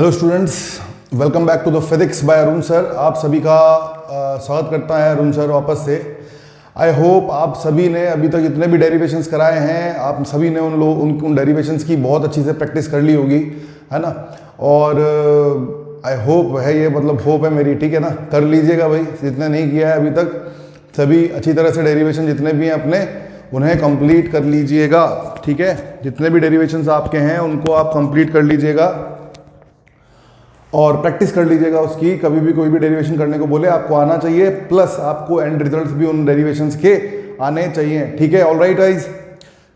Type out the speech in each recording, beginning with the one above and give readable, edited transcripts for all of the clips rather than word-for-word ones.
Hello students, welcome back to the physics by Arun sir. आप सभी का स्वागत करता है अरुण सर वापस से। आई होप आप सभी ने अभी तक जितने भी डेरिवेशंस कराए हैं, आप सभी ने उन डेरिवेशंस की बहुत अच्छी से प्रैक्टिस कर ली होगी, है ना। और आई होप है, ये मतलब होप है मेरी, ठीक है ना। कर लीजिएगा भाई, जितने नहीं किया है अभी तक, सभी अच्छी तरह से डेरिवेशन जितने भी हैं अपने, उन्हें कंप्लीट कर लीजिएगा, ठीक है। जितने भी डेरिवेशंस आपके हैं उनको आप कंप्लीट कर लीजिएगा और प्रैक्टिस कर लीजिएगा उसकी। कभी भी कोई भी डेरिवेशन करने को बोले आपको आना चाहिए, प्लस आपको एंड रिजल्ट्स भी उन डेरिवेशंस के आने चाहिए, ठीक है। ऑलराइट गाइस,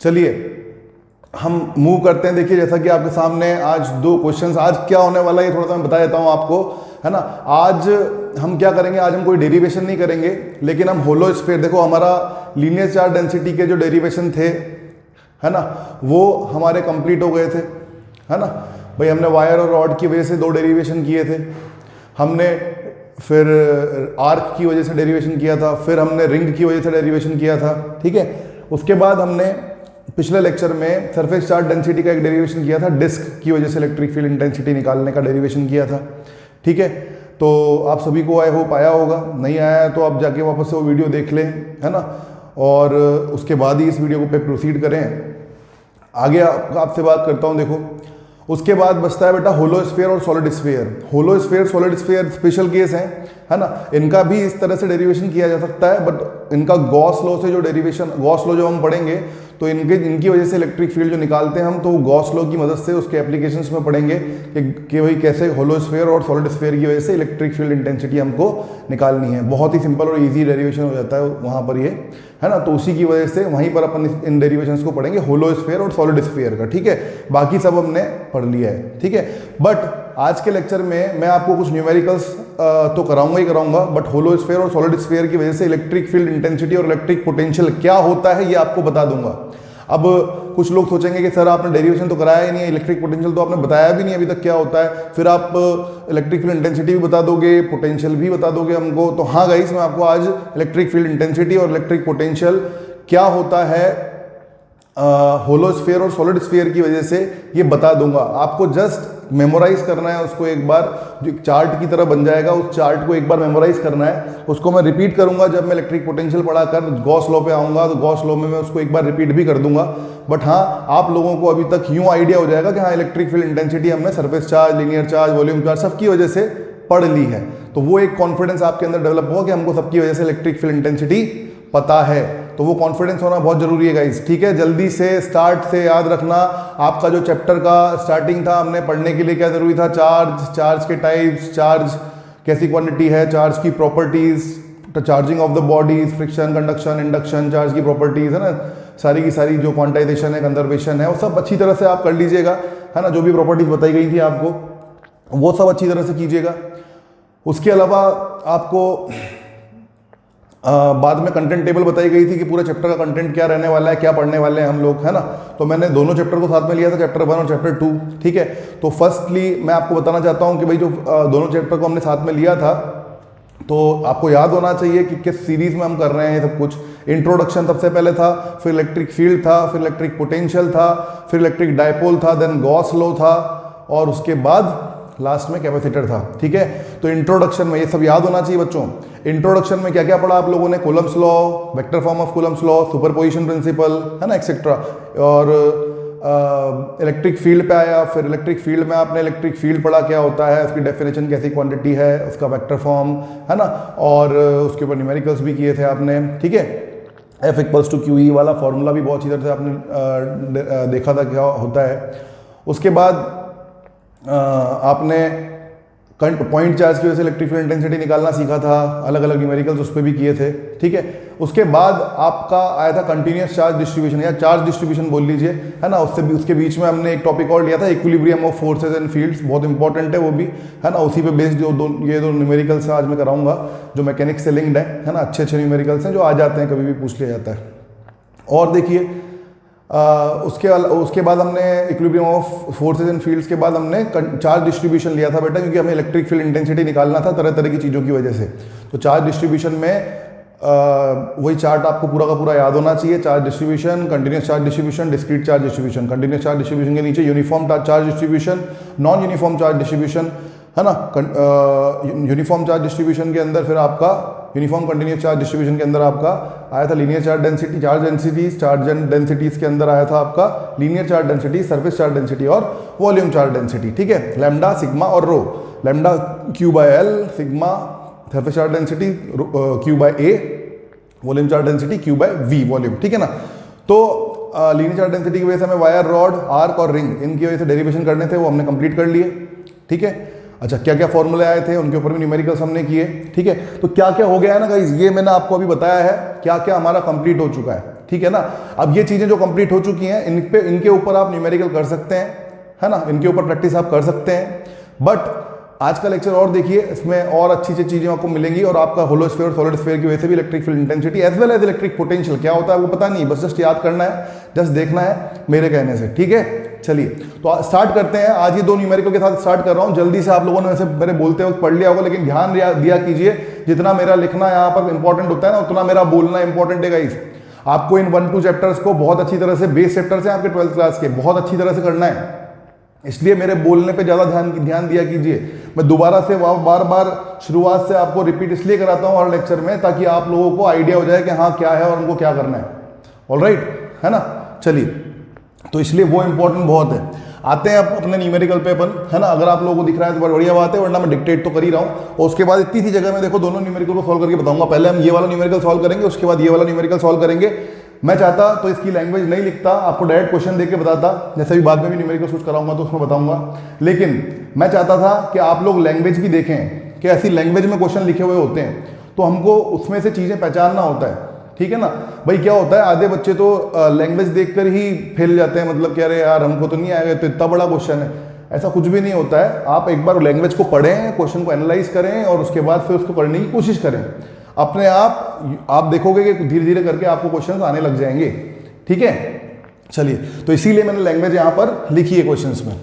चलिए हम मूव करते हैं। देखिए, जैसा कि आपके सामने आज दो क्वेश्चंस, आज क्या होने वाला है ये थोड़ा सा मैं बता देता हूँ आपको, है ना। आज हम क्या करेंगे, आज हम कोई डेरिवेशन नहीं करेंगे, लेकिन हम होलो स्फीयर, देखो हमारा लीनियर चार्ज डेंसिटी के जो डेरिवेशन थे, है ना, वो हमारे कंप्लीट हो गए थे, है ना भाई। हमने वायर और रॉड की वजह से दो डेरिवेशन किए थे, हमने फिर आर्क की वजह से डेरिवेशन किया था, फिर हमने रिंग की वजह से डेरिवेशन किया था, ठीक है। उसके बाद हमने पिछले लेक्चर में सरफेस चार्ज डेंसिटी का एक डेरिवेशन किया था, डिस्क की वजह से इलेक्ट्रिक फील्ड इंटेंसिटी निकालने का डेरिवेशन किया था, ठीक है। तो आप सभी को आई होप आया होगा, नहीं आया है तो आप जाके वापस से वो वीडियो देख लें, है ना। और उसके बाद ही इस वीडियो को पे प्रोसीड करें। आगे आपसे बात करता हूँ। देखो, उसके बाद बचता है बेटा होलो स्फीयर और solid sphere. Hollow sphere solid sphere special case हैं, है ना। इनका भी इस तरह से डेरिवेशन किया जा सकता है, बट इनका गॉस लॉ से जो डेरिवेशन, गॉस लॉ जो हम पढ़ेंगे तो इनकी वजह से इलेक्ट्रिक फील्ड जो निकालते हैं हम, तो गॉस लॉ की मदद से उसके एप्लीकेशंस में पढ़ेंगे कि भाई कैसे होलो स्फीयर और सॉलिड स्फीयर की वजह से इलेक्ट्रिक फील्ड इंटेंसिटी हमको निकालनी है। बहुत ही सिंपल और ईजी डेरिवेशन हो जाता है वहाँ पर ये, है ना। तो उसी की वजह से वहीं पर अपन इन डेरिवेशंस को पढ़ेंगे, होलो स्फीयर और सॉलिड स्फीयर का, ठीक है। बाकी सब हमने पढ़ लिया है, ठीक है। बट आज के लेक्चर में मैं आपको कुछ न्यूमेरिकल्स तो कराऊंगा ही कराऊंगा, बट होलो स्फीयर और सॉलिड स्फीयर की वजह से इलेक्ट्रिक फील्ड इंटेंसिटी और इलेक्ट्रिक पोटेंशियल क्या होता है ये आपको बता दूंगा। अब कुछ लोग सोचेंगे कि सर आपने डेरिवेशन तो कराया ही नहीं है, इलेक्ट्रिक पोटेंशियल तो आपने बताया भी नहीं अभी तक क्या होता है, फिर आप इलेक्ट्रिक फील्ड इंटेंसिटी भी बता दोगे, पोटेंशियल भी बता दोगे हमको। तो हाँ गाइस, मैं आपको आज इलेक्ट्रिक फील्ड इंटेंसिटी और इलेक्ट्रिक पोटेंशियल क्या होता है होलो स्फीयर और सॉलिड स्फीयर की वजह से ये बता दूंगा। आपको जस्ट मेमोराइज करना है उसको, एक बार जो चार्ट की तरह बन जाएगा, उस चार्ट को एक बार मेमोराइज करना है। उसको मैं रिपीट करूंगा जब मैं इलेक्ट्रिक पोटेंशियल पढ़ाकर गॉस लॉ पे आऊंगा, तो गॉस लॉ में मैं उसको एक बार रिपीट भी कर दूंगा। बट हाँ, आप लोगों को अभी तक यूं आइडिया हो जाएगा कि हाँ इलेक्ट्रिक फील्ड इंटेंसिटी हमने surface charge, linear charge, volume charge सबकी वजह से पढ़ ली है। तो वो एक कॉन्फिडेंस आपके अंदर डेवलप होगा कि हमको सबकी वजह से इलेक्ट्रिक फील्ड इंटेंसिटी पता है। तो वो कॉन्फिडेंस होना बहुत जरूरी है गाइस, ठीक है। जल्दी से स्टार्ट से याद रखना, आपका जो चैप्टर का स्टार्टिंग था, हमने पढ़ने के लिए क्या जरूरी था, चार्ज, चार्ज के टाइप्स, चार्ज कैसी क्वांटिटी है, चार्ज की properties, charging of the bodies, friction, conduction, induction, charge की प्रॉपर्टीज, है ना, सारी की सारी जो क्वांटाइजेशन है, कंजर्वेशन है, वो सब अच्छी तरह से आप कर लीजिएगा, है ना। जो भी प्रॉपर्टीज बताई गई थी आपको, वो सब अच्छी तरह से कीजिएगा। उसके अलावा आपको बाद में कंटेंट टेबल बताई गई थी कि पूरा चैप्टर का कंटेंट क्या रहने वाला है, क्या पढ़ने वाले हैं हम लोग, है ना। तो मैंने दोनों चैप्टर को साथ में लिया था, चैप्टर 1 और चैप्टर 2, ठीक है। तो फर्स्टली मैं आपको बताना चाहता हूं कि भाई जो दोनों चैप्टर को हमने साथ में लिया था, तो आपको याद होना चाहिए कि किस सीरीज में हम कर रहे हैं सब कुछ। इंट्रोडक्शन सबसे पहले था, फिर इलेक्ट्रिक फील्ड था, फिर इलेक्ट्रिक पोटेंशियल था, फिर इलेक्ट्रिक डायपोल था, देन गॉस लॉ था, और उसके बाद लास्ट में कैपेसिटर था, ठीक है। तो इंट्रोडक्शन में ये सब याद होना चाहिए बच्चों। इंट्रोडक्शन में क्या क्या पढ़ा आप लोगों ने, Coulomb's law, vector form of Coulomb's law, superposition principle, है ना, एक्सेट्रा। और इलेक्ट्रिक फील्ड पे आया, फिर इलेक्ट्रिक फील्ड में आपने इलेक्ट्रिक फील्ड पढ़ा क्या होता है, उसकी डेफिनेशन कैसी क्वांटिटी है, उसका वेक्टर फॉर्म, है ना, और उसके ऊपर न्यूमेरिकल्स भी किए थे आपने, ठीक है। F = QE वाला फॉर्मूला भी बहुत अच्छी तरह से आपने देखा था क्या होता है। उसके बाद आपने पॉइंट चार्ज की वजह से इलेक्ट्रिक फील्ड इंटेंसिटी निकालना सीखा था, अलग अलग न्यूमेरिकल्स उस पर भी किए थे, ठीक है। उसके बाद आपका आया था कंटिन्यूअस चार्ज डिस्ट्रीब्यूशन, या चार्ज डिस्ट्रीब्यूशन बोल लीजिए, है ना। उसके बीच में हमने एक टॉपिक और लिया था, equilibrium of forces and fields, बहुत इंपॉर्टेंट है वो भी, है ना। उसी पे बेस्ड ये दो न्यूमेरिकल्स आज मैं कराऊंगा जो मैकेनिक्स से लिंक्ड है ना। अच्छे अच्छे न्यूमेरिकल्स हैं जो आ जाते हैं, कभी भी पूछ लिया जाता है। और देखिए उसके बाद हमने equilibrium of forces and fields के बाद हमने चार्ज डिस्ट्रीब्यूशन लिया था बेटा, क्योंकि हमें इलेक्ट्रिक फील्ड इंटेंसिटी निकालना था तरह तरह की चीज़ों की वजह से। तो चार्ज डिस्ट्रीब्यूशन में वही चार्ट आपको पूरा का पूरा याद होना चाहिए। Charge distribution, continuous charge distribution, discrete charge distribution. Continuous charge distribution के नीचे uniform charge distribution, non uniform charge distribution, है ना। यूनिफॉर्म चार्ज डिस्ट्रीब्यूशन के अंदर फिर आपका यूनिफॉर्म कंटिन्यूस चार्ज डिस्ट्रीब्यूशन के अंदर आपका आया था linear charge density, charge densities के अंदर आया था आपका linear charge density, surface charge density और वॉल्यूम चार्ज डेंसिटी। ठीक है, लैम्डा, सिग्मा और rho. Lambda q by l, sigma surface charge density, q by A volume charge density, q by V volume. ठीक है ना। तो लीनियर चार्ज डेंसिटी की वजह से हमें वायर, रॉड, आर्क और रिंग, इनकी वजह से डेरिवेशन करने थे, वो हमने कंप्लीट कर लिए। ठीक है। अच्छा, क्या क्या फॉर्मूले आए थे उनके ऊपर भी न्यूमेरिकल्स हमने किए। ठीक है, तो क्या क्या हो गया है ना गाइस, ये मैंने आपको अभी बताया है क्या क्या हमारा कंप्लीट हो चुका है। ठीक है ना। अब ये चीजें जो कंप्लीट हो चुकी हैं इनके ऊपर आप न्यूमेरिकल कर सकते हैं, है ना, इनके ऊपर प्रैक्टिस आप कर सकते हैं। बट आज का लेक्चर और देखिए, इसमें और अच्छी अच्छी चीजें आपको मिलेंगी और आपका होलोस्फीयर और सॉलिड स्फीयर की वजह से भी electric field intensity as well as electric potential क्या होता है वो पता नहीं, बस जस्ट याद करना है, जस्ट देखना है मेरे कहने से। ठीक है, चलिए तो स्टार्ट करते हैं। आज ये दो न्यूमेरिकल के साथ स्टार्ट कर रहा हूं। जल्दी से आप लोगों ने वैसे मेरे बोलते वक्त पढ़ लिया होगा, लेकिन ध्यान दिया कीजिए, जितना मेरा लिखना यहाँ पर इंपॉर्टेंट होता है ना, उतना मेरा बोलना इंपॉर्टेंट है गाइस। आपको इन 1-2 चैप्टर्स को बहुत अच्छी तरह से, बेस चैप्टर्स हैं आपके 12th क्लास के, बहुत अच्छी तरह से करना है, इसलिए मेरे बोलने पे ज्यादा ध्यान दिया कीजिए। मैं दोबारा से बार बार शुरुआत से आपको रिपीट इसलिए कराता हूँ हर लेक्चर में, ताकि आप लोगों को आइडिया हो जाए कि हाँ क्या है और उनको क्या करना है। ऑलराइट, है ना। चलिए, तो इसलिए वो इंपॉर्टेंट बहुत है। आते हैं अब अपने न्यूमेरिकल पे अपन, है ना। अगर आप लोगों को दिख रहा है तो बढ़िया बात है, वरना मैं डिक्टेट तो कर ही रहा हूँ। और उसके बाद इतनी सी जगह में देखो दोनों न्यूमेरिकल को सॉल्व करके बताऊंगा। पहले हम ये वाला न्यूमेरिकल सॉल्व करेंगे, उसके बाद ये वाला न्यूमेरिकल सॉल्व करेंगे। मैं चाहता तो इसकी लैंग्वेज नहीं लिखता, आपको डायरेक्ट क्वेश्चन देके बताता, जैसे भी बाद में भी न्यूमेरिकल सोच कराऊंगा तो उसमें बताऊंगा। लेकिन मैं चाहता था कि आप लोग लैंग्वेज भी देखें कि ऐसी लैंग्वेज में क्वेश्चन लिखे हुए होते हैं, तो हमको उसमें से चीज़ें पहचानना होता है। ठीक है ना भाई। क्या होता है, आधे बच्चे तो लैंग्वेज देखकर ही फेल जाते हैं, मतलब कह रहे यार हमको तो नहीं आएगा, तो इतना बड़ा क्वेश्चन है। ऐसा कुछ भी नहीं होता है। आप एक बार लैंग्वेज को पढ़ें, क्वेश्चन को एनालाइज करें और उसके बाद फिर उसको करने की कोशिश करें। अपने आप देखोगे कि धीरे धीरे करके आपको क्वेश्चंस आने लग जाएंगे। ठीक है, चलिए, तो इसीलिए मैंने लैंग्वेज यहां पर लिखी है क्वेश्चंस में।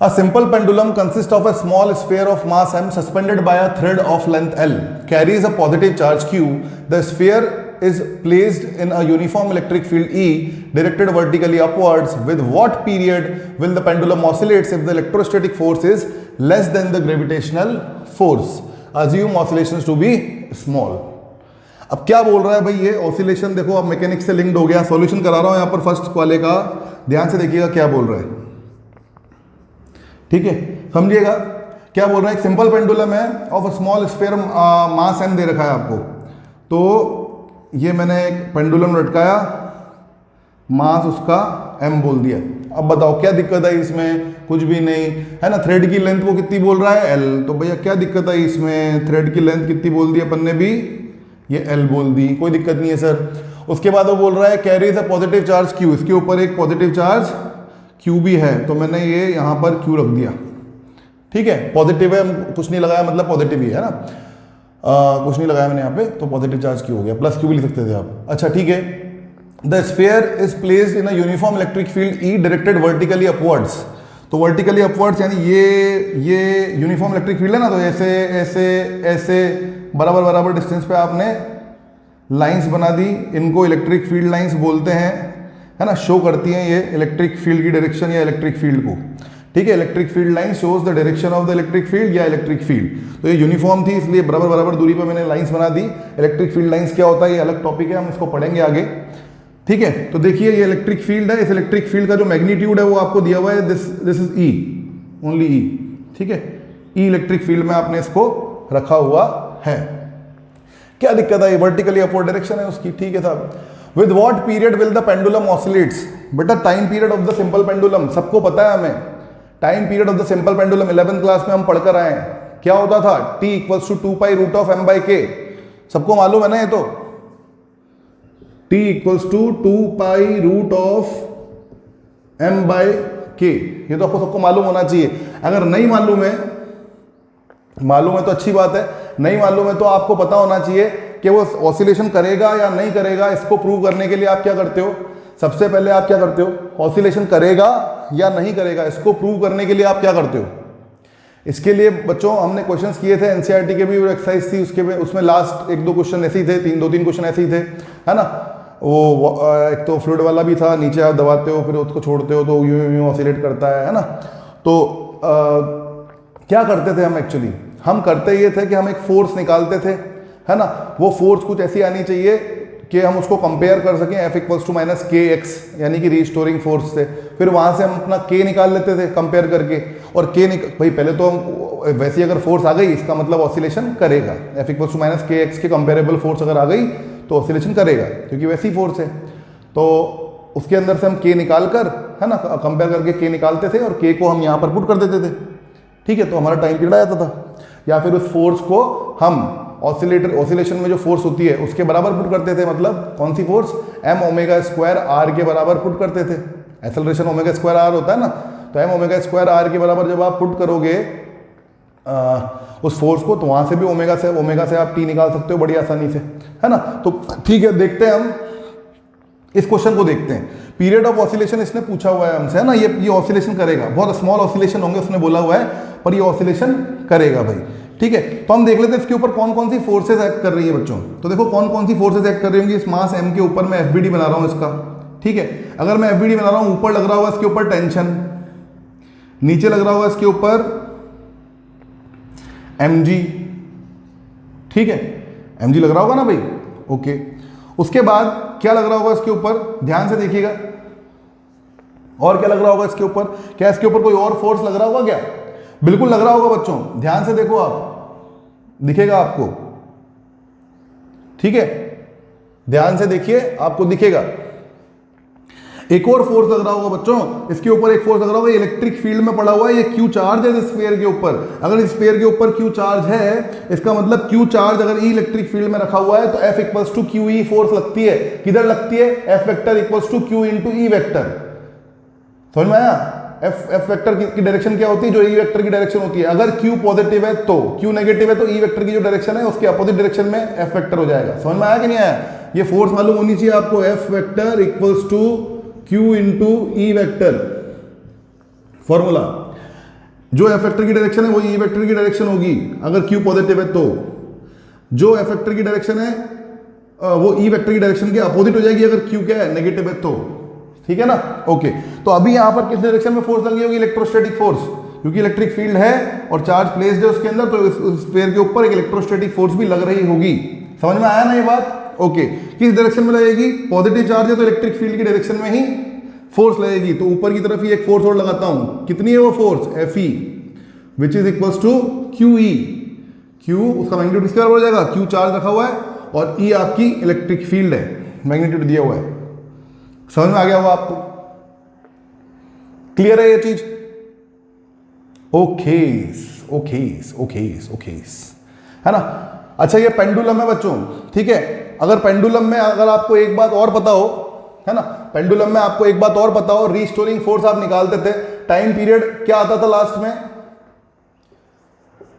A simple pendulum consists of a small sphere of mass m suspended by a thread of length L, carries a positive charge Q. The sphere is placed in a uniform electric field E directed vertically upwards. With what period will the pendulum oscillate if the electrostatic force is less than the gravitational force? Assume oscillations to be small. अब क्या बोल रहा है भाई ये oscillation, देखो अब mechanics से लिंक्ड हो गया। सॉल्यूशन करा रहा हूं यहां पर फर्स्ट वाले का, ध्यान से देखिएगा क्या बोल रहा है। ठीक है, समझिएगा क्या बोल रहा है। एक सिंपल पेंडुलम है of a small sphere, mass m दे रखा है आपको। तो ये मैंने एक पेंडुलम लटकाया, मास उसका m बोल दिया। अब बताओ क्या दिक्कत है इसमें, कुछ भी नहीं है ना। थ्रेड की लेंथ वो कितनी बोल रहा है, l, तो भैया क्या दिक्कत है इसमें, थ्रेड की लेंथ कितनी बोल दी अपन ने भी, ये l बोल दी, कोई दिक्कत नहीं है सर। उसके बाद वो बोल रहा है carries a positive charge q, इसके ऊपर एक पॉजिटिव चार्ज q भी है, तो मैंने ये यहाँ पर q रख दिया। ठीक है, पॉजिटिव है, कुछ नहीं लगाया मतलब पॉजिटिव ही है ना, कुछ नहीं लगाया मैंने यहाँ पे, तो पॉजिटिव चार्ज q हो गया, प्लस q भी लिख सकते थे आप। अच्छा ठीक है, the sphere is placed in a uniform electric field E directed vertically upwards. तो वर्टिकली अपवर्ड्स यानी ये यूनिफॉर्म इलेक्ट्रिक फील्ड है ना, तो ऐसे ऐसे ऐसे बराबर बराबर डिस्टेंस पे आपने लाइंस बना दी, इनको इलेक्ट्रिक फील्ड लाइंस बोलते हैं, है ना। शो करती हैं ये इलेक्ट्रिक फील्ड की डायरेक्शन या इलेक्ट्रिक फील्ड को। ठीक है, electric field line shows the direction of the electric field या इलेक्ट्रिक फील्ड। तो ये यूनिफॉर्म थी, इसलिए बराबर बराबर दूरी पर मैंने लाइंस बना दी। इलेक्ट्रिक फील्ड लाइंस क्या होता है ये अलग टॉपिक है, हम इसको पढ़ेंगे आगे। ठीक है, तो देखिए ये इलेक्ट्रिक फील्ड है, इस इलेक्ट्रिक फील्ड का जो मैग्नीट्यूड है वो आपको दिया हुआ है, this is E, only E. ठीक है, ई इलेक्ट्रिक फील्ड में आपने इसको रखा हुआ है। क्या दिक्कत है, वर्टिकली अपवर्ड डायरेक्शन है उसकी। ठीक है साहब, with what period will the pendulum oscillates. बेटा time period of the simple pendulum सबको पता है हमें। Time period of the simple pendulum 11th class में हम पढ़कर आए हैं, क्या होता था, t = 2 pi root of m by k। सबको मालूम है ना ये तो, t = 2 pi root of m by k, ये तो आपको सबको मालूम होना चाहिए। अगर नहीं मालूम है तो अच्छी बात है, नहीं मालूम है तो आपको पता होना चाहिए कि वो ऑसिलेशन करेगा या नहीं करेगा। इसको प्रूव करने के लिए आप क्या करते हो, सबसे पहले आप क्या करते हो, ऑसिलेशन करेगा या नहीं करेगा इसको प्रूव करने के लिए आप क्या करते हो, इसके लिए बच्चों हमने क्वेश्चंस किए थे, एनसीईआरटी के भी एक्सरसाइज थी उसके में, उसमें लास्ट 1-2 क्वेश्चन ऐसे ही थे, 2-3 क्वेश्चन ऐसे ही थे, है ना। वो एक तो फ्लूइड वाला भी था, नीचे आप दबाते हो फिर उसको छोड़ते हो तो यूं यूं ऑसिलेट करता है ना। तो क्या करते थे हम एक्चुअली, हम करते ये थे कि हम एक फोर्स निकालते थे, है ना। वो फोर्स कुछ ऐसी आनी चाहिए कि हम उसको कंपेयर कर सकें F = -kx, यानी कि रीस्टोरिंग फोर्स से। फिर वहां से हम अपना k निकाल लेते थे कंपेयर करके, और भाई पहले तो हम वैसे अगर फोर्स आ गई इसका मतलब ऑसिलेशन करेगा, F = -kx के कंपेरेबल फोर्स अगर आ गई तो ऑसिलेशन करेगा, क्योंकि वैसी फोर्स है। तो उसके अंदर से हम k निकाल कर, है ना, कंपेयर करके k निकालते थे और k को हम यहाँ पर पुट कर देते थे, ठीक है। तो हमारा टाइम पीरियड आ जाता था। या फिर उस फोर्स को हम ऑसिलेशन में जो फोर्स होती है उसके बराबर पुट करते थे, मतलब कौन सी फोर्स, m⍵² के बराबर पुट करते थे। एक्सेलरेशन ω²r होता है ना, तो m⍵² के बराबर जब आप पुट करोगे उस फोर्स को, तो वहां से भी ओमेगा से आप t निकाल सकते हो बड़ी आसानी से, है ना। तो ठीक है, देखते हैं हम इस क्वेश्चन को देखते हैं। पीरियड ऑफ ऑसिलेशन इसने पूछा हुआ है हमसे, है ना। ये ऑसिलेशन करेगा, बहुत स्मॉल ऑसिलेशन होंगे उसने बोला हुआ है, पर ये ऑसिलेशन करेगा भाई, ठीक है। तो हम देख लेते हैं इसके ऊपर कौन कौन सी फोर्सेज एक्ट कर रही है बच्चों। तो देखो कौन कौन सी फोर्सेज एक्ट कर रही होंगी। इस मास m के ऊपर मैं FBD बना रहा हूं इसका, ठीक है। अगर मैं FBD बना रहा हूं, ऊपर लग रहा होगा इसके ऊपर टेंशन, नीचे लग रहा होगा इसके ऊपर mg, ठीक है, mg लग रहा होगा ना भाई, ओके। उसके बाद क्या लग रहा होगा इसके ऊपर, ध्यान से देखिएगा, और क्या लग रहा होगा इसके ऊपर, क्या इसके ऊपर कोई और फोर्स लग रहा होगा क्या, बिल्कुल लग रहा होगा बच्चों, ध्यान से देखो आप, दिखेगा आपको, ठीक है, ध्यान से देखिए आपको दिखेगा। एक और फोर्स लग रहा होगा बच्चों, इसके ऊपर एक फोर्स लग रहा होगा, इलेक्ट्रिक फील्ड में पड़ा हुआ है, ये Q चार्ज है इस स्फीयर के ऊपर। अगर इस स्फीयर के ऊपर Q चार्ज है, इसका मतलब Q चार्ज अगर E इलेक्ट्रिक फील्ड में रखा हुआ है तो F = QE फोर्स लगती है। किधर लगती है, F = Q × E वेक्टर। समझ में आया। F वेक्टर की डायरेक्शन क्या होती है, जो E वेक्टर की डायरेक्शन होती है। अगर Q पॉजिटिव है तो, Q नेगेटिव है तो E वेक्टर की जो डायरेक्शन है उसके अपोजिट डायरेक्शन में F वेक्टर हो जाएगा। समझ में आया कि नहीं आया। ये फोर्स मालूम होनी चाहिए आपको, F = Q × E vector, formula. जो F वेक्टर की डायरेक्शन है वो E वेक्टर की डायरेक्शन होगी अगर Q पॉजिटिव है तो, जो F वेक्टर की डायरेक्शन है वो E वेक्टर की डायरेक्शन के अपोजिट हो जाएगी अगर Q क्या है, नेगेटिव है तो, ठीक है ना, ओके। तो अभी यहां पर किस डायरेक्शन में फोर्स लगी होगी, इलेक्ट्रोस्टैटिक फोर्स, क्योंकि इलेक्ट्रिक फील्ड है और चार्ज प्लेस्ड है उसके अंदर, तो इस स्फीयर के ऊपर एक इलेक्ट्रोस्टैटिक फोर्स भी लग रही होगी। समझ में आया ना ये बात, ओके। किस डायरेक्शन में लगेगी, पॉजिटिव चार्ज है तो इलेक्ट्रिक फील्ड की डायरेक्शन में ही फोर्स लगेगी। तो ऊपर की तरफ ही एक फोर्स और लगाता हूं, कितनी है वो force, Fe, which is equals to QE। Q उसका मैग्नीट्यूड किसके बराबर हो जाएगा, Q चार्ज रखा हुआ है और E आपकी इलेक्ट्रिक फील्ड है, मैग्नीट्यूड दिया हुआ है। समझ में आ गया होगा आपको, क्लियर है ये चीज, ओके, है ना। अच्छा ये पेंडुलम है बच्चों, ठीक है। अगर पेंडुलम में अगर आपको एक बात और पता हो, है ना, पेंडुलम में आपको एक बात और पता हो, रीस्टोरिंग फोर्स आप निकालते थे, टाइम पीरियड क्या आता था लास्ट में,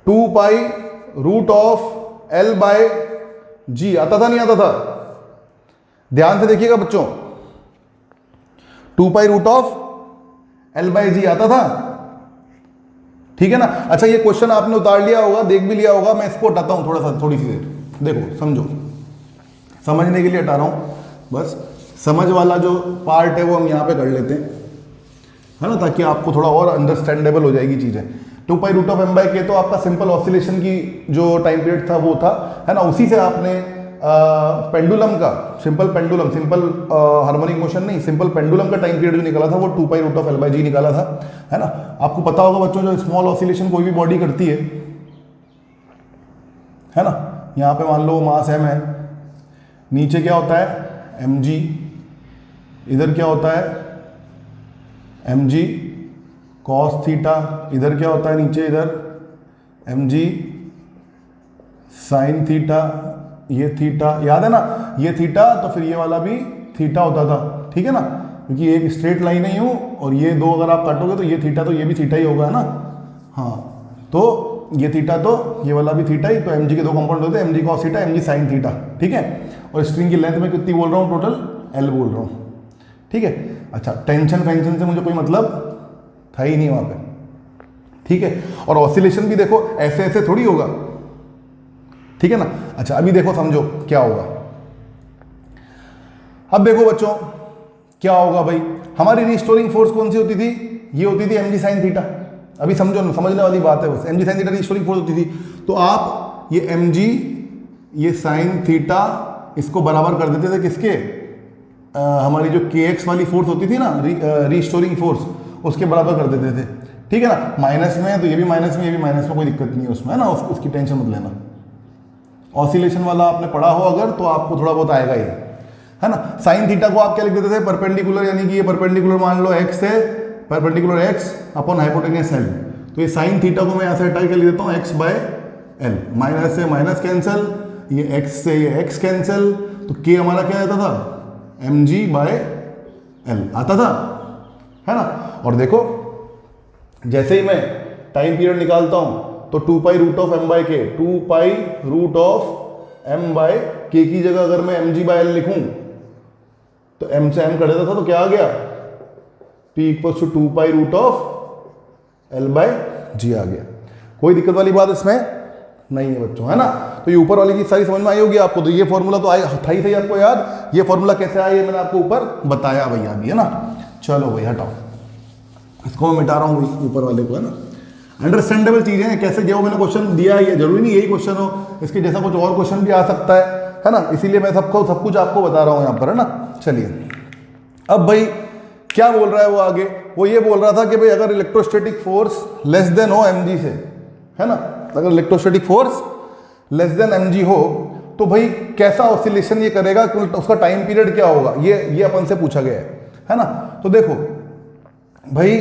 2π√L/g आता था, नहीं आता था, ध्यान से देखिएगा बच्चों, 2π√L/g आता था, ठीक है ना। अच्छा ये क्वेश्चन आपने उतार लिया होगा, देख भी लिया होगा, मैं इसको हटाता हूं थोड़ी सी देर, देखो समझो, समझने के लिए हटा रहा हूं, बस समझ वाला जो पार्ट है वो हम यहाँ पे कर लेते हैं, है ना, ताकि आपको थोड़ा और अंडरस्टैंडेबल हो जाएगी चीजें। 2π√M/k तो आपका सिंपल ऑसिलेशन की जो टाइम पीरियड था वो था, है ना। उसी से आपने पेंडुलम का सिंपल हार्मोनिक मोशन नहीं, सिंपल पेंडुलम का टाइम पीरियड जो निकाला था वो 2π√L/g निकाला था, है ना। आपको पता होगा बच्चों, जो स्मॉल ऑसिलेशन कोई भी बॉडी करती है ना, यहाँ पे मान लो मास m है, नीचे क्या होता है mg, इधर क्या होता है mg cos थीटा, इधर क्या होता है नीचे, इधर mg sin थीटा, ये थीटा याद है ना, ये थीटा, तो फिर ये वाला भी थीटा होता था, ठीक है ना, क्योंकि एक स्ट्रेट लाइन ही हूं और ये दो अगर आप काटोगे तो ये थीटा तो ये भी थीटा ही होगा, है ना, हाँ, तो ये थीटा तो ये वाला भी थीटा ही, तो mg के दो कंपोनेंट होते हैं, mg cos theta, mg sin theta, ठीक है। और स्ट्रिंग की लेंथ में कितनी बोल रहा हूँ, टोटल L बोल रहा हूँ, ठीक है। अच्छा टेंशन फेंशन से मुझे कोई मतलब था ही नहीं वहां पे, ठीक है। और ऑसिलेशन भी देखो ऐसे ऐसे थोड़ी होगा, ठीक है ना। अच्छा अभी देखो समझो क्या होगा। अब देखो बच्चों क्या होगा भाई, हमारी रिस्टोरिंग फोर्स कौन सी होती थी, ये होती थी mg sin थीटा। अभी समझो ना, समझने वाली बात है बस, mg sin theta restoring force होती थी। तो आप ये mg ये sin थीटा इसको बराबर कर देते थे किसके, हमारी जो kx वाली फोर्स होती थी ना रिस्टोरिंग फोर्स, उसके बराबर कर देते थे, ठीक है ना। माइनस में तो ये भी माइनस में, ये भी माइनस में, कोई दिक्कत नहीं है उसमें, है ना, उसकी टेंशन मत लेना। ऑसिलेशन वाला आपने पढ़ा हो अगर तो आपको थोड़ा बहुत आएगा ही, है ना। साइन थीटा को आप क्या लिख देते थे, परपेंडिकुलर, यानी कि ये परपेंडिकुलर मान लो x है, perpendicular x upon hypotenuse l। तो ये साइन थीटा को मैं यहाँ से हटा के लिख देता हूँ x बाय l, माइनस से माइनस कैंसिल, ये x से ये x कैंसिल, तो k हमारा क्या आता था, mg बाय l आता था, है ना। और देखो जैसे ही मैं टाइम पीरियड निकालता हूँ तो 2 pi root of m by k, 2 pi root of m by k की जगह अगर मैं mg बाय l लिखूं तो m से m कट देता था, तो क्या आ गया, p equals to 2 pi root of l by g आ गया। कोई दिक्कत वाली बात इसमें नहीं है बच्चों, है ना। तो ये ऊपर वाली चीज सारी समझ में आई होगी आपको। तो ये फॉर्मूला तो था ही सही आपको याद, ये फॉर्मूला कैसे आया ये मैंने आपको ऊपर बताया भैया अभी, है ना। चलो भाई हटाओ, इसको मैं मिटा रहा हूँ ऊपर वाले को, है ना। अंडरस्टैंडेबल चीजें हैं, कैसे जो मैंने क्वेश्चन दिया है, जरूरी नहीं यही क्वेश्चन हो, इसके जैसा कुछ और क्वेश्चन भी आ सकता है ना। इसीलिए मैं सब कुछ आपको बता रहा हूँ यहाँ पर, है ना। चलिए अब भाई क्या बोल रहा है वो आगे, वो ये बोल रहा था कि भाई अगर इलेक्ट्रोस्टैटिक फोर्स लेस देन हो mg से, है ना, अगर electrostatic force less than mg हो तो भाई कैसा ऑसिलेशन ये करेगा, उसका टाइम पीरियड क्या होगा, ये अपन से पूछा गया है ना। तो देखो भाई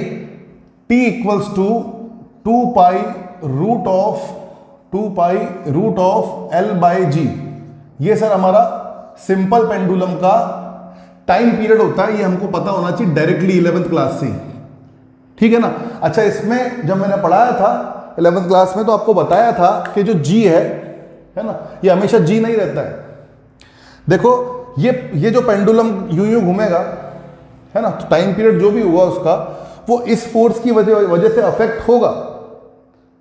t equals to 2 pi root of l by g, ये सर हमारा सिंपल पेंडुलम का टाइम पीरियड होता है, ये हमको पता होना चाहिए डायरेक्टली 11th क्लास से, ठीक है ना। अच्छा इसमें जब मैंने पढ़ाया था 11th क्लास में तो आपको बताया था कि जो g है ना, ये हमेशा g नहीं रहता है। देखो ये जो पेंडुलम यूं घूमेगा, है ना, तो टाइम पीरियड जो भी होगा उसका वो इस फोर्स की वजह से अफेक्ट होगा,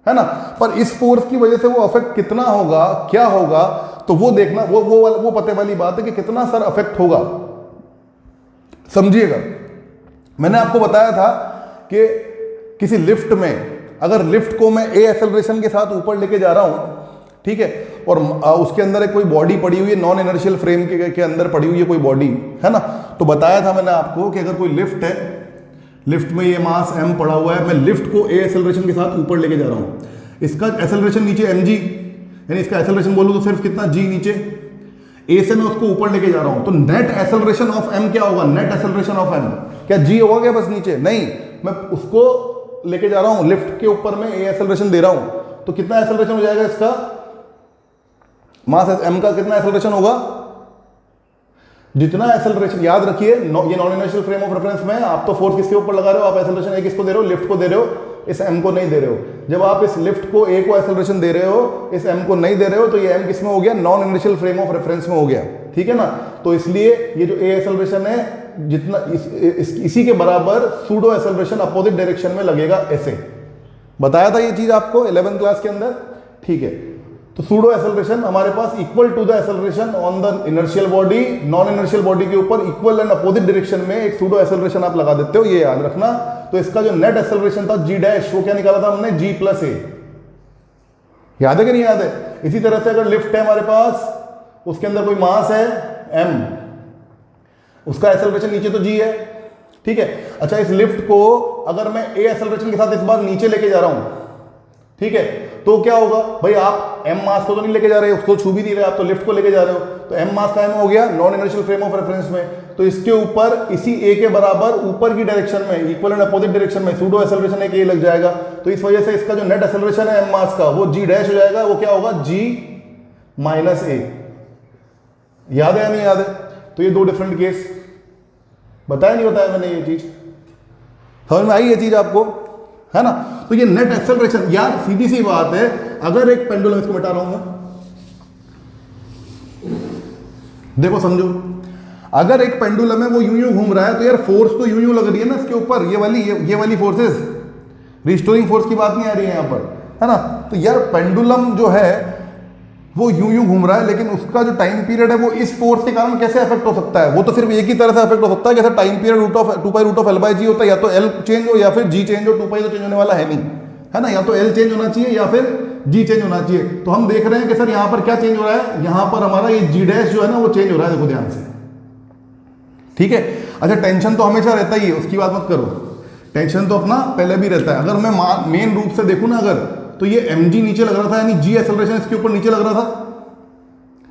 है ना। पर इस फोर्स की वजह से वो अफेक्ट कितना होगा, क्या होगा, तो वो देखना, वो पते वाली बात है कि कितना सर अफेक्ट होगा। समझिएगा, मैंने आपको बताया था कि किसी लिफ्ट में अगर लिफ्ट को मैं a एक्सेलरेशन के साथ ऊपर लेके जा रहा हूं, ठीक है, और उसके अंदर एक कोई बॉडी पड़ी हुई है, नॉन इनर्शियल फ्रेम के अंदर पड़ी हुई है कोई बॉडी, है ना। तो बताया था मैंने आपको कि अगर कोई लिफ्ट है, लिफ्ट में ये मास m पड़ा हुआ है, मैं लिफ्ट को a एक्सेलरेशन के साथ ऊपर लेके जा रहा हूं, इसका एक्सेलरेशन नीचे mg, यानी इसका एक्सेलरेशन बोलूं तो सिर्फ कितना g नीचे, a से मैं उसको ऊपर लेके जा रहा हूं, तो नेट एक्सेलरेशन ऑफ m क्या होगा, नेट एक्सेलरेशन ऑफ m क्या g होगा क्या बस नीचे, नहीं, मैं उसको लेके जा रहा हूं लिफ्ट के ऊपर में a एक्सेलरेशन दे रहा हूं, तो कितना एक्सेलरेशन हो जाएगा, इसका मास m का कितना एक्सेलरेशन होगा, जितना एक्सेलरेशन, याद रखिए ये non inertial frame of reference में आप तो फोर्स किसके ऊपर लगा रहे हो, आप एक्सेलरेशन a किसको दे रहे हो, लिफ्ट को दे रहे हो, इस m को नहीं दे रहे हो। जब आप इस लिफ्ट को a को एक्सेलरेशन दे रहे हो, इस m को नहीं दे रहे हो, तो ये m किस में हो गया, non inertial frame of reference में हो गया, ठीक है ना। तो इसलिए ये जो a एक्सेलरेशन है जितना इसी के बराबर सूडो एक्सेलरेशन अपोजिट डायरेक्शन में लगेगा ऐसे, बताया था ये चीज आपको 11th क्लास के अंदर, ठीक है। तो सूडो एक्सेलरेशन हमारे पास equal to the acceleration on the inertial body, non inertial body के ऊपर इक्वल एंड अपोजिट डायरेक्शन में एक सूडो एक्सेलरेशन आप लगा देते हो, ये याद रखना। तो इसका जो नेट एक्सेलरेशन था g डैश, वो क्या निकाला था हमने, g प्लस a, याद है कि नहीं याद है। इसी तरह से अगर लिफ्ट है हमारे पास, उसके अंदर कोई मास है m, उसका एक्सेलरेशन नीचे तो g है, ठीक है। अच्छा इस लिफ्ट को अगर मैं a एक्सेलरेशन के साथ इस बार नीचे लेके जा रहा हूं, ठीक है, तो क्या होगा भाई, आप m मास को तो नहीं लेके जा रहे, उसको छू भी नहीं रहे, आप तो लिफ्ट को लेके जा रहे हो, तो m मास का m हो गया non inertial frame of reference में, तो इसके ऊपर इसी a के बराबर ऊपर की डायरेक्शन में इक्वल एंड अपोजिट डायरेक्शन में सूडो एक्सेलरेशन एक a लग जाएगा, तो इस वजह से इसका जो नेट एक्सेलरेशन है m मास का वो g डैश हो जाएगा, वो क्या होगा, g माइनस a। याद है या नहीं याद है। तो ये दो डिफरेंट केस बताया नहीं बताया मैंने, ये चीज समझ में आई, ये चीज आपको, है ना। तो ये नेट एक्सेलरेशन, यार सीधी सी बात है, अगर एक पेंडुलम, इसको मिटा रहा हूं मैं, देखो समझो, अगर एक पेंडुलम है वो यूं यूं घूम रहा है, तो यार फोर्स तो यूं यूं लग रही है ना इसके ऊपर, ये वाली फोर्सेस, रिस्टोरिंग फोर्स की बात नहीं आ रही है यहाँ पर, है ना। तो यार पेंडुलम जो है वो यूं यूं घूम रहा है, लेकिन उसका जो टाइम पीरियड है वो इस फोर्स के कारण कैसे अफेक्ट हो सकता है? वो तो सिर्फ एक ही तरह से अफेक्ट हो सकता है, जैसे time period root of 2π√L/g होता है, या तो एल चेंज हो या फिर जी चेंज हो। 2π तो चेंज होने वाला है नहीं, है ना। या तो एल चेंज होना चाहिए या फिर जी चेंज होना चाहिए। तो हम देख रहे हैं कि सर यहाँ पर क्या चेंज हो रहा है, यहाँ पर हमारा ये जी डैश जो है ना वो चेंज हो रहा है, देखो ध्यान से, ठीक है। अच्छा, टेंशन तो हमेशा रहता ही है, उसकी बात मत करो, टेंशन तो अपना पहले भी रहता है। अगर मैं मेन रूप से देखूं ना अगर, तो ये mg नीचे लग रहा था, यानी जी एक्सेलरेशन इसके ऊपर नीचे लग रहा था,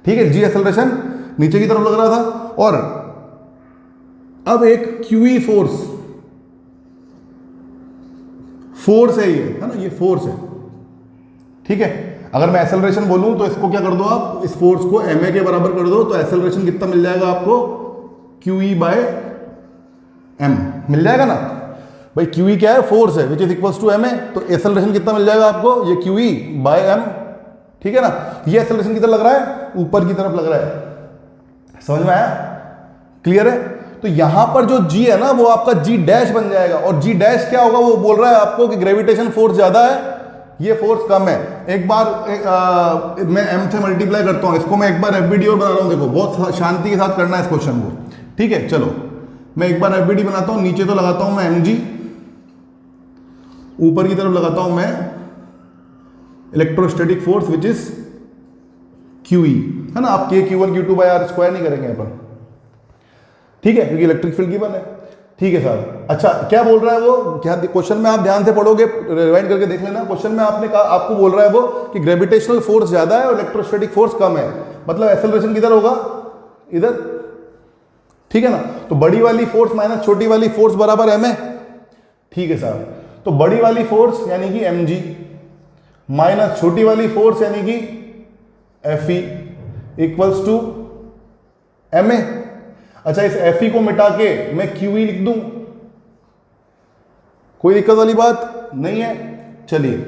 ठीक है, जी एक्सेलरेशन नीचे की तरफ लग रहा था। और अब एक QE फोर्स है ये, है ना, ये फोर्स है, ठीक है। अगर मैं एक्सेलरेशन बोलूं तो इसको क्या कर दो आप, इस फोर्स को ma के बराबर कर दो, तो एक्सेलरेशन कितना मिल जाएगा आपको, QE/m मिल जाएगा ना भाई। QE क्या है, फोर्स है, which is equals to ma, तो एक्सेलरेशन कितना मिल जाएगा आपको, ये QE/m, ठीक है ना। ये एक्सेलरेशन किधर लग रहा है, ऊपर की तरफ लग रहा है, समझ में आया, क्लियर है। तो यहां पर जो G है ना वो आपका G डैश बन जाएगा, और G डैश क्या होगा, वो बोल रहा है आपको कि ग्रेविटेशन फोर्स ज्यादा है, ये फोर्स कम है। एक बार मैं m से मल्टीप्लाई करता हूं इसको, मैं एक बार FBD और बना रहा हूं, देखो बहुत शांति के साथ करना है इस क्वेश्चन को, ठीक है। चलो मैं एक बार FBD बनाता हूं, नीचे तो लगाता हूं मैं mg, ऊपर की तरफ लगाता हूं मैं electrostatic force which is QE, है ना। आप K/Q1/Q2/r² नहीं करेंगे अपन, ठीक है, क्योंकि इलेक्ट्रिक फील्ड गिवन है, ठीक है साहब। अच्छा, क्या बोल रहा है वो, क्या क्वेश्चन में आप ध्यान से पढ़ोगे, रिवाइंड करके देख लेना, क्वेश्चन में आपने कहा, आपको बोल रहा है वो कि ग्रेविटेशनल फोर्स ज्यादा है और इलेक्ट्रोस्टैटिक फोर्स कम है, मतलब एक्सेलरेशन किधर होगा, इधर, ठीक है ना। तो बड़ी वाली फोर्स माइनस छोटी वाली फोर्स बराबर m है, ठीक है साहब। तो बड़ी वाली फोर्स यानी कि mg माइनस छोटी वाली फोर्स यानी कि Fe इक्वल्स टू ma। अच्छा, इस Fe को मिटा के मैं QE लिख दूं, कोई दिक्कत वाली बात नहीं है। चलिए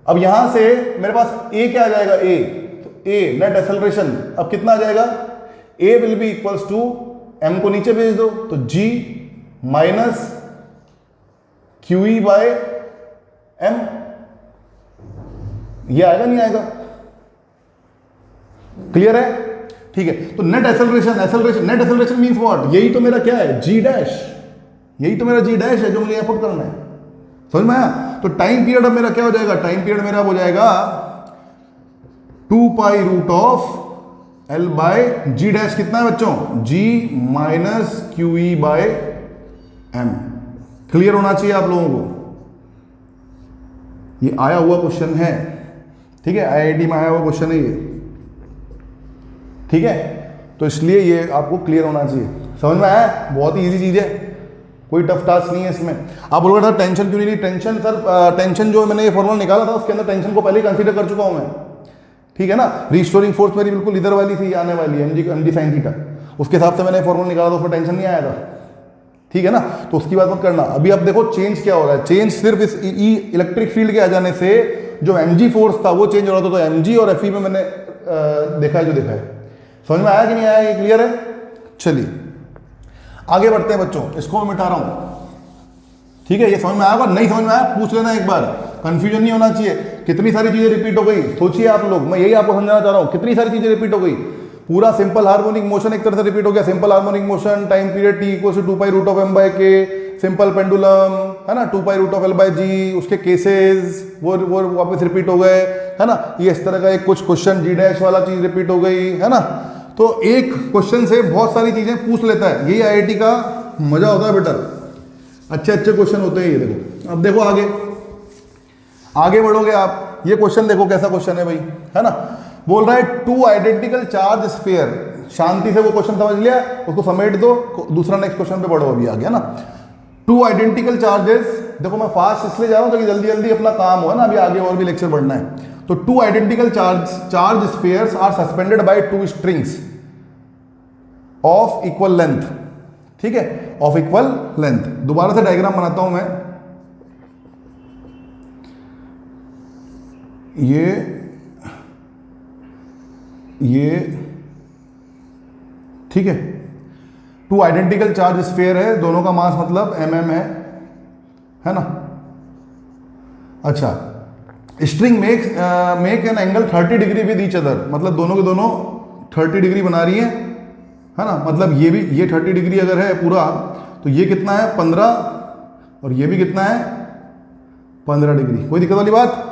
अब यहां से मेरे पास A क्या आ जाएगा, A, तो A नेट एक्सेलरेशन अब कितना आ जाएगा, A will be equals to m को नीचे भेज दो, तो G माइनस QE/m, ये आएगा नहीं आएगा, क्लियर है, ठीक है। तो नेट एक्सेलरेशन मींस व्हाट, यही तो मेरा क्या है, G डैश, यही तो मेरा G डैश है जो मुझे पुट करना है, समझ में आया। तो टाइम पीरियड अब मेरा क्या हो जाएगा, टाइम पीरियड मेरा हो जाएगा 2π√L/g डैश, कितना है बच्चों, G माइनस QE/m। क्लियर होना चाहिए आप लोगों को, ये आया हुआ क्वेश्चन है, ठीक है, IIT में आया हुआ क्वेश्चन है ये, ठीक है। तो इसलिए ये आपको क्लियर होना चाहिए, समझ में आया, बहुत ही इजी चीज है, कोई टफ टास्क नहीं है इसमें। आप बोलोगे सर टेंशन क्यों नहीं ली, टेंशन सर, टेंशन जो मैंने ये फॉर्मूला निकाला था उसके अंदर टेंशन को पहले ही कंसीडर कर चुका हूं मैं, ठीक है ना। रिस्टोरिंग फोर्स मेरी बिल्कुल इधर वाली थी, आने वाली mg sin थीटा, उसके हिसाब से मैंने फॉर्मूला निकाला था, उसमें टेंशन नहीं आया था, ठीक है ना। तो उसकी बात मत करना। अभी आप देखो चेंज क्या हो रहा है, चेंज सिर्फ इस इलेक्ट्रिक फील्ड के आ जाने से जो mg फोर्स था वो चेंज हो रहा था, तो mg और Fe में मैंने देखा है जो देखा है, समझ में आया कि नहीं आया, ये क्लियर है। चलिए आगे बढ़ते हैं बच्चों, इसको मैं मिटा रहा हूं, ठीक है। ये समझ में आया, नहीं समझ में आया पूछ लेना एक बार, कंफ्यूजन नहीं होना चाहिए। कितनी सारी चीजें रिपीट हो गई, सोचिए आप लोग, मैं यही आपको समझाना चाह रहा हूं, कितनी सारी चीजें रिपीट हो गई। पूरा सिंपल हार्मोनिक मोशन एक तरह से रिपीट हो गया, simple harmonic motion, time period t equal to 2π√m/k, simple pendulum, है ना, 2π√L/g, उसके केसेस वो वापस रिपीट हो गए, है ना। ये इस तरह का एक कुछ क्वेश्चन G डैश वाला चीज रिपीट हो गई, है ना। तो एक क्वेश्चन से बहुत सारी चीजें पूछ लेता है, यही IIT का मजा होता है बेटा, अच्छे अच्छे क्वेश्चन होते हैं ये। देखो अब देखो आगे बढ़ोगे आप, ये क्वेश्चन देखो कैसा क्वेश्चन है भाई, है ना। बोल रहा है टू आइडेंटिकल चार्ज स्फीयर, शांति से वो क्वेश्चन समझ लिया, उसको समेट दो, दूसरा नेक्स्ट क्वेश्चन पे बढ़ो, अभी आ गया ना। टू आइडेंटिकल चार्जेस, देखो मैं फास्ट इसलिए जा रहा हूं ताकि जल्दी जल्दी अपना काम हो, है ना, अभी आगे और भी लेक्चर बढ़ना है। तो two identical charge spheres are suspended by two strings of equal length, ठीक है, ऑफ इक्वल लेंथ। दोबारा से डायग्राम बनाता हूं मैं, ये ठीक है, टू आइडेंटिकल चार्ज स्फीयर है, दोनों का मास मतलब mm है ना। अच्छा, string make an angle 30 degree with each other, मतलब दोनों के दोनों 30 डिग्री बना रही है ना, मतलब ये 30 डिग्री अगर है पूरा, तो ये कितना है 15, और ये भी कितना है 15 डिग्री। कोई दिक्कत वाली बात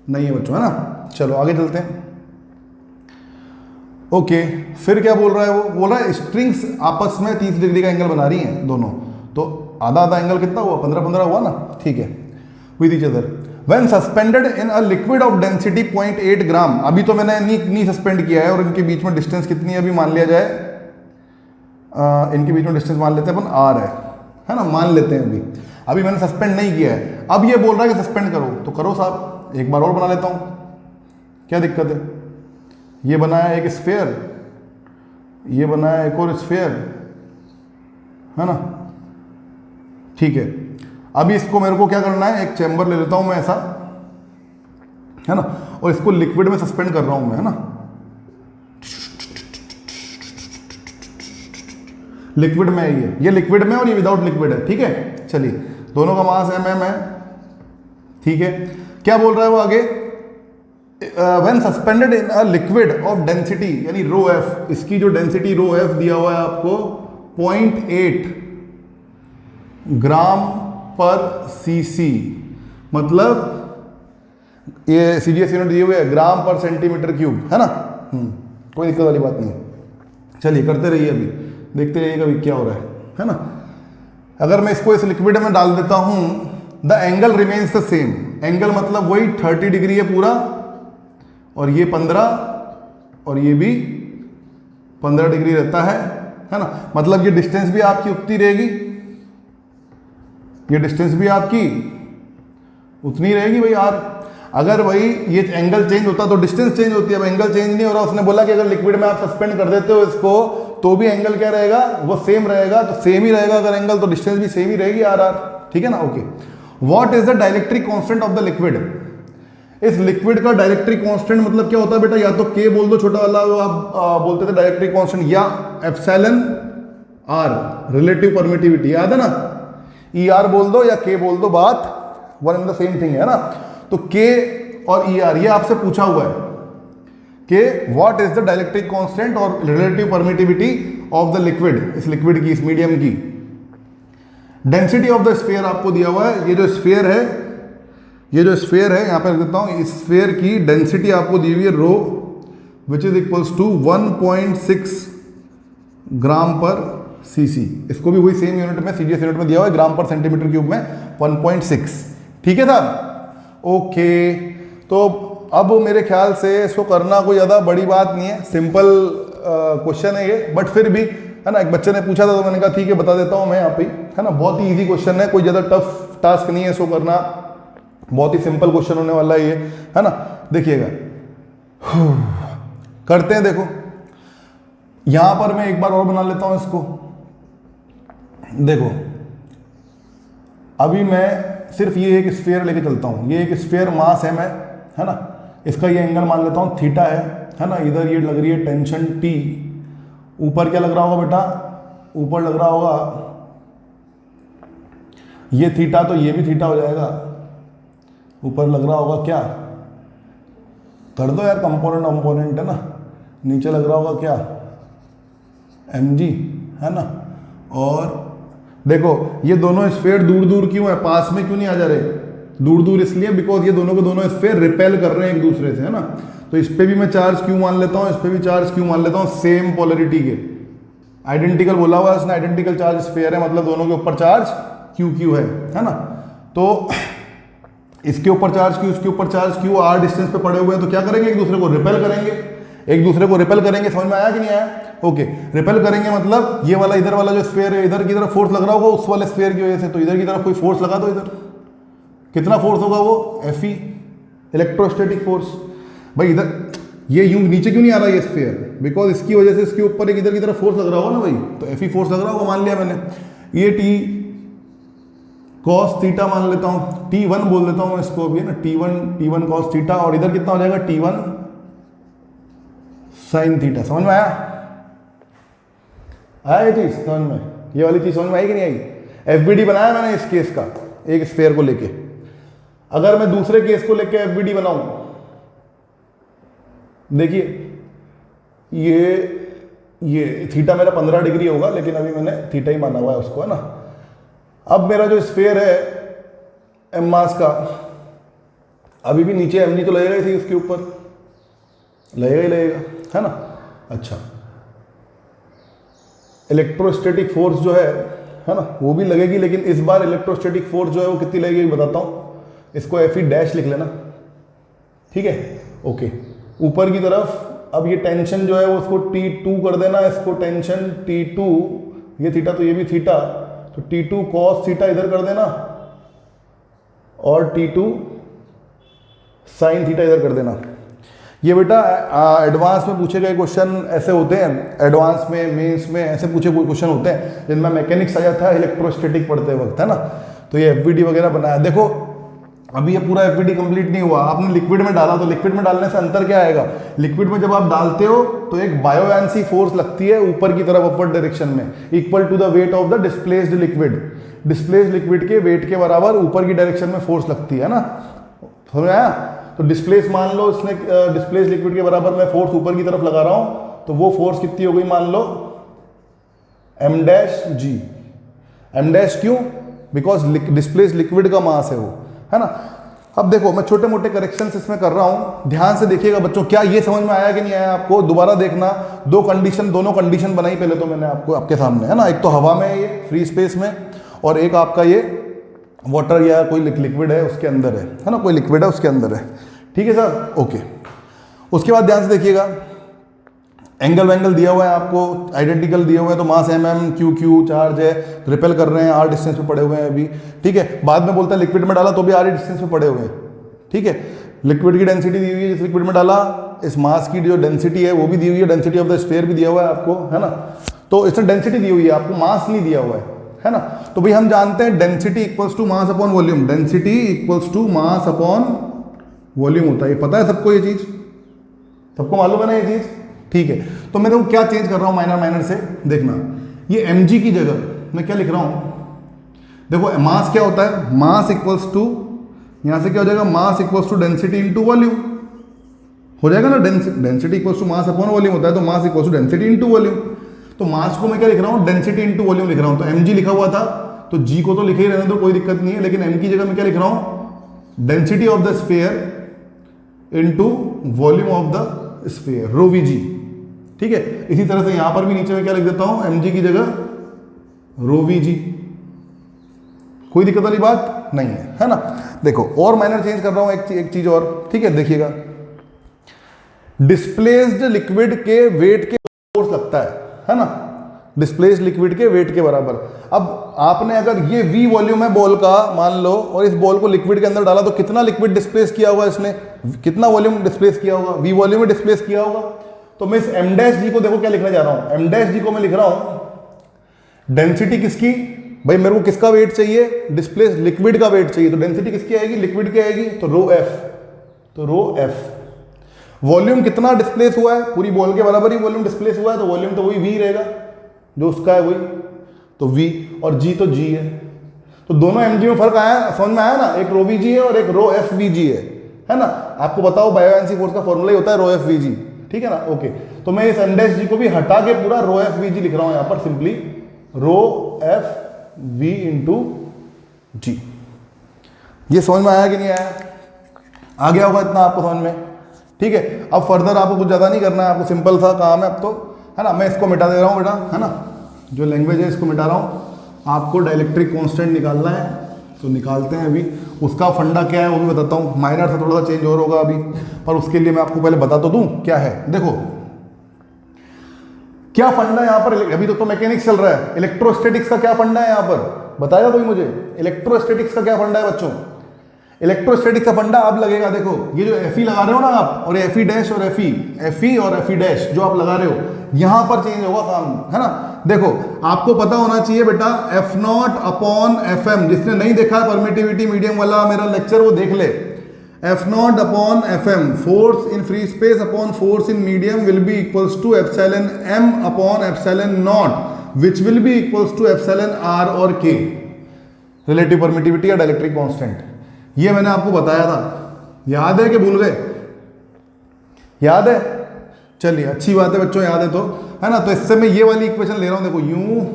नहीं है बच्चों, है ना। चलो आगे चलते हैं। ओके, फिर क्या बोल रहा है वो, बोल रहा है स्ट्रिंग्स आपस में 30 डिग्री का एंगल बना रही हैं दोनों, तो आधा आधा एंगल कितना हुआ, 15-15 हुआ ना, ठीक है, with each other. When suspended in a liquid of density 0.8 ग्राम, अभी तो मैंने नहीं सस्पेंड किया है, और इनके बीच में डिस्टेंस कितनी है अभी मान लिया जाए, इनके बीच में डिस्टेंस मान लेते हैं अपन r है ना, मान लेते हैं अभी मैंने सस्पेंड नहीं किया है। अब ये बोल रहा है कि सस्पेंड करो, तो करो साहब, एक बार और बना लेता हूं, क्या दिक्कत है। ये बनाया एक स्फीयर, ये बनाया एक और स्फीयर, है ना, ठीक है। अभी इसको मेरे को क्या करना है, एक चैम्बर ले लेता हूं मैं ऐसा, है ना, और इसको लिक्विड में सस्पेंड कर रहा हूं मैं, है ना, लिक्विड में है ये लिक्विड में और ये विदाउट लिक्विड है, ठीक है। चलिए, दोनों का मास mm है, ठीक है। क्या बोल रहा है वो आगे, when suspended in a liquid of density यानी रो एफ, इसकी जो डेंसिटी रो एफ दिया हुआ है आपको 0.8 ग्राम पर सीसी, मतलब ये सीजीएस यूनिट दिए हुए है ग्राम पर सेंटीमीटर क्यूब, है ना। कोई दिक्कत वाली बात नहीं। चलिए करते रहिए, अभी देखते रहिएगा अभी क्या हो रहा है ना। अगर मैं इसको इस लिक्विड में डाल देता हूं, the angle remains the same, angle मतलब वही 30 डिग्री है पूरा, और ये 15, और ये भी 15 डिग्री रहता है ना, मतलब ये डिस्टेंस भी आपकी उतनी रहेगी, ये डिस्टेंस भी आपकी उतनी रहेगी भाई आर। अगर भाई ये एंगल चेंज होता तो डिस्टेंस चेंज होती है, अब एंगल चेंज नहीं हो रहा। उसने बोला कि अगर लिक्विड में आप सस्पेंड कर देते हो इसको, तो भी एंगल क्या रहेगा, वो सेम रहेगा, तो सेम ही रहेगा अगर एंगल, तो डिस्टेंस भी सेम ही रहेगी आर, ठीक है ना। Okay, what is the dielectric constant of the liquid, इस लिक्विड का डाइलेक्ट्रिक कांस्टेंट मतलब क्या होता है बेटा, या तो के बोल दो छोटा वाला, वो आप बोलते थे डाइलेक्ट्रिक कांस्टेंट, या एप्सिलॉन आर रिलेटिव परमिटिविटी, याद है ना, ई आर बोल दो या के बोल दो, बात one and the same thing है ना। तो के और ई आर ये आपसे पूछा हुआ है कि what is the dielectric constant और relative permittivity of the liquid, इस लिक्विड की, इस मीडियम की। डेंसिटी ऑफ द स्फीयर आपको दिया हुआ है, ये जो स्फीयर है, ये जो स्फीयर है, यहां पर रख देता हूं, इस स्फीयर की डेंसिटी आपको दी हुई है रो, विच इज इक्वल्स टू 1.6 ग्राम पर सीसी। इसको भी वही सेम यूनिट में, सीजीएस यूनिट में दिया हुआ है, ग्राम पर सेंटीमीटर क्यूब में 1.6, ठीक है साहब। ओके, तो अब मेरे ख्याल से इसको करना कोई ज़्यादा बड़ी बात नहीं है, सिंपल क्वेश्चन है ये, बट फिर भी, है ना, एक बच्चे ने पूछा था तो मैंने कहा ठीक है बता देता हूँ मैं यहाँ पे, है ना। बहुत ही इजी क्वेश्चन है, कोई ज़्यादा टफ टास्क नहीं है इसको करना, बहुत ही सिंपल क्वेश्चन होने वाला है ये, है ना। देखिएगा, करते हैं, देखो यहां पर मैं एक बार और बना लेता हूं इसको। देखो अभी मैं सिर्फ ये एक स्फीयर लेके चलता हूं, ये एक स्फीयर मास है ना, इसका ये एंगल मान लेता हूं थीटा है ना। इधर ये लग रही है टेंशन टी, ऊपर क्या लग रहा होगा बेटा, ऊपर लग रहा होगा ये थीटा, तो ये भी थीटा हो जाएगा, ऊपर लग रहा होगा क्या, कर दो यार, कंपोनेंट है ना, नीचे लग रहा होगा क्या, mg, है ना। और देखो ये दोनों स्फीयर दूर दूर क्यों है, पास में क्यों नहीं आ जा रहे, दूर दूर इसलिए बिकॉज ये दोनों के दोनों स्फीयर रिपेल कर रहे हैं एक दूसरे से, है ना। तो इस पे भी मैं चार्ज क्यों मान लेता हूं, इस पे भी चार्ज क्यों मान लेता हूं, सेम पोलरिटी के, आइडेंटिकल बोला हुआ है इसने, आइडेंटिकल चार्ज स्फीयर है, मतलब दोनों के ऊपर चार्ज क्यू है ना। तो इसके ऊपर चार्ज क्यू, इसके ऊपर चार्ज क्यू, आर डिस्टेंस पे पड़े हुए हैं, तो क्या करेंगे, एक दूसरे को रिपेल करेंगे, एक दूसरे को रिपेल करेंगे। समझ में आया कि नहीं आया? ओके, रिपेल करेंगे मतलब ये वाला, इधर वाला जो स्फीयर है, इधर की तरफ फोर्स लग रहा होगा उस वाले स्फीयर की वजह से, तो इधर की तरफ कोई फोर्स लगा दो, इधर कितना फोर्स होगा वो, Fe, इलेक्ट्रोस्टैटिक फोर्स। भाई इधर ये यूं नीचे क्यों नहीं आ रहा ये स्फीयर, बिकॉज इसकी वजह से इसके ऊपर एक इधर की तरफ फोर्स लग रहा होगा ना भाई, तो Fe फोर्स लग रहा होगा, मान लिया मैंने। ये टी कॉस थीटा मान लेता हूं, T1 बोल देता हूं मैं इसको भी, है ना, T1 कॉस थीटा, और इधर कितना हो जाएगा T1 साइन थीटा। समझ में आया ये चीज समझ में, ये वाली चीज समझ में आई कि नहीं आई? FBD बनाया मैंने इस केस का, एक स्फीयर को लेके। अगर मैं दूसरे केस को लेके एफबीडी बनाऊं, देखिए ये थीटा मेरा 15 डिग्री होगा, लेकिन अभी मैंने थीटा ही माना हुआ है उसको, है ना। अब मेरा जो स्फीयर है एम मास का, अभी भी नीचे एम जी तो लगेगा ही थी, उसके ऊपर लगेगा ही लगेगा, है ना। अच्छा, इलेक्ट्रोस्टैटिक फोर्स जो है ना, वो भी लगेगी, लेकिन इस बार इलेक्ट्रोस्टैटिक फोर्स जो है वो कितनी लगेगी बताता हूं। इसको एफ ई डैश लिख लेना, ठीक है, ओके। ऊपर की तरफ अब ये टेंशन जो है वो उसको T2 कर देना, इसको टेंशन T2, ये थीटा तो ये भी थीटा, तो T2 cos थीटा इधर कर देना और T2 साइन थीटा इधर कर देना। ये बेटा एडवांस में पूछे गए क्वेश्चन ऐसे होते हैं, एडवांस में मेंस में ऐसे पूछे कोई क्वेश्चन होते हैं जिनमें मैकेनिक्स आ जाता है इलेक्ट्रोस्टैटिक पढ़ते वक्त, है ना। तो ये एफबीडी वगैरह बनाया। देखो अभी ये पूरा एफबीडी कंप्लीट नहीं हुआ, आपने लिक्विड में डाला, तो लिक्विड में डालने से अंतर क्या आएगा, लिक्विड में जब आप डालते हो तो एक बायोएंसी फोर्स लगती है ऊपर की तरफ अपवर्ड डायरेक्शन में, equal to the weight of the displaced liquid. Displaced liquid के वेट के बराबर ऊपर की डायरेक्शन में फोर्स लगती है ना, समझ आया। तो डिस्प्लेस मान लो, इसने डिस्प्लेस लिक्विड के बराबर मैं फोर्स ऊपर की तरफ लगा रहा हूं, तो वो फोर्स कितनी हो गई मान लो एम डैश जी। एम डैश क्यों, बिकॉज डिस्प्लेस लिक्विड का मास है वो, है ना। अब देखो मैं छोटे मोटे करेक्शंस इसमें कर रहा हूं, ध्यान से देखिएगा बच्चों, क्या ये समझ में आया कि नहीं आया आपको, दोबारा देखना। दोनों कंडीशन बनाई पहले तो मैंने आपको आपके सामने, है ना। एक तो हवा में, ये फ्री स्पेस में, और एक आपका ये वाटर या कोई लिक्विड है उसके अंदर है ना, कोई लिक्विड है उसके अंदर है, ठीक है सर, ओके। उसके बाद ध्यान से देखिएगा, एंगल वैंगल दिया हुआ है आपको, आइडेंटिकल दिया हुआ है, तो मास क्यू चार्ज है, रिपेल कर रहे हैं, आर डिस्टेंस पे पड़े हुए हैं अभी, ठीक है। बाद में बोलता है लिक्विड में डाला तो भी आर डिस्टेंस पे पड़े हुए हैं, ठीक है। लिक्विड की डेंसिटी दी हुई है, जिस लिक्विड में डाला, इस मास की जो डेंसिटी है वो भी दी हुई है, डेंसिटी ऑफ द स्फीयर भी दिया हुआ है आपको, है ना। तो इसमें डेंसिटी दी हुई है आपको, मास नहीं दिया हुआ है ना। तो भाई हम जानते हैं density equals to mass upon volume, density equals to mass upon volume होता है, ये पता है सबको, ये चीज सबको मालूम है ना ये चीज, ठीक है। तो मैं देखो क्या चेंज कर रहा हूं माइनर से, देखना। ये mg की जगह मैं क्या लिख रहा हूं, देखो मास क्या होता है, मास इक्वल्स टू, यहां से क्या हो जाएगा, mass equals to density into volume हो जाएगा ना। Density equals to mass upon volume होता है, तो mass equals to density into volume. तो मास को मैं क्या लिख रहा हूं, डेंसिटी इनटू वॉल्यूम लिख रहा हूं। तो mg लिखा हुआ था, तो g को तो लिखे ही रहने दो, कोई दिक्कत नहीं है, लेकिन m की जगह मैं क्या लिख रहा हूं, density of the sphere into volume of the sphere, rho V G, ठीक है। इसी तरह से यहां पर भी नीचे में क्या लिख देता हूं, mg की जगह रो वी जी, कोई दिक्कत वाली बात नहीं है ना। देखो और माइनर चेंज कर रहा हूं एक चीज और, ठीक है, देखिएगा। डिस्प्लेस्ड लिक्विड के वेट के फोर्स लगता है ना, डिस्प्लेस्ड लिक्विड के वेट के बराबर। अब आपने अगर ये v वॉल्यूम है बॉल का मान लो, और इस बॉल को लिक्विड के अंदर डाला, तो कितना लिक्विड डिस्प्लेस किया होगा इसने, कितना वॉल्यूम डिस्प्लेस किया होगा, v वॉल्यूम में डिस्प्लेस किया होगा। तो मैं इस m डैश जी को देखो क्या लिखने जा रहा हूं, m डैश जी को मैं लिख रहा हूं डेंसिटी किसकी, भाई मेरे को किसका वेट चाहिए, डिस्प्लेस लिक्विड का वेट चाहिए, तो डेंसिटी किसकी आएगी, लिक्विड की आएगी, तो रो एफ, तो रो एफ। वॉल्यूम कितना डिस्प्लेस हुआ है, पूरी बॉल के बराबर ही वॉल्यूम डिस्प्लेस हुआ है, तो वॉल्यूम तो वही v रहेगा जो उसका है वही, तो v, और g तो g है। तो दोनों mg में फर्क आया, समझ में आया ना, एक रो वी जी है और एक रो एफ वी जी है ना। आपको बताओ बायोएंसी फोर्स का फॉर्मूला ही होता है रो एफ वी जी, ठीक है ना, ओके। तो मैं इस m डैश जी को भी हटा के पूरा रो एफ वी जी लिख रहा हूं यहां पर, simply rho F V into g. ये समझ में आया कि नहीं आया, आ गया होगा इतना आपको समझ में, ठीक है। अब फर्दर आपको कुछ ज्यादा नहीं करना है, आपको सिंपल सा काम है अब तो, है ना। मैं इसको मिटा दे रहा हूं बेटा, है ना, जो लैंग्वेज है इसको मिटा रहा हूं। आपको डाइलेक्ट्रिक कांस्टेंट निकालना है, तो निकालते हैं अभी। उसका फंडा क्या है वो भी बताता हूं, माइनर से थोड़ा सा चेंज और होगा अभी, पर उसके लिए मैं आपको पहले बता तो दूं क्या है। देखो क्या फंडा यहां पर, अभी तो मैकेनिक्स चल रहा है, इलेक्ट्रोस्टैटिक्स का क्या फंडा है यहां पर, बताएगा कोई मुझे, इलेक्ट्रोस्टैटिक्स का क्या फंडा है बच्चों। इलेक्ट्रोस्टैटिक्स का फंडा आप लगेगा, देखो ये जो एफ लगा रहे हो ना आप, और एफ डैश और एफ और एफ डैश जो आप लगा रहे हो, यहां पर चेंज होगा काम, है ना। देखो आपको पता होना चाहिए बेटा, F naught upon F M, जिसने नहीं देखा परमिटिविटी मीडियम वाला मेरा लेक्चर वो देख ले। F naught upon F M, force in free space upon force in medium will be equals to epsilon M upon epsilon naught, which will be equals to epsilon R और K, relative permittivity या dielectric constant. ये मैंने आपको बताया था, याद है कि भूल गए? याद है? चलिए अच्छी बात है बच्चों, याद है तो, है ना। तो इससे मैं ये वाली इक्वेशन ले रहा हूं, देखो यूं,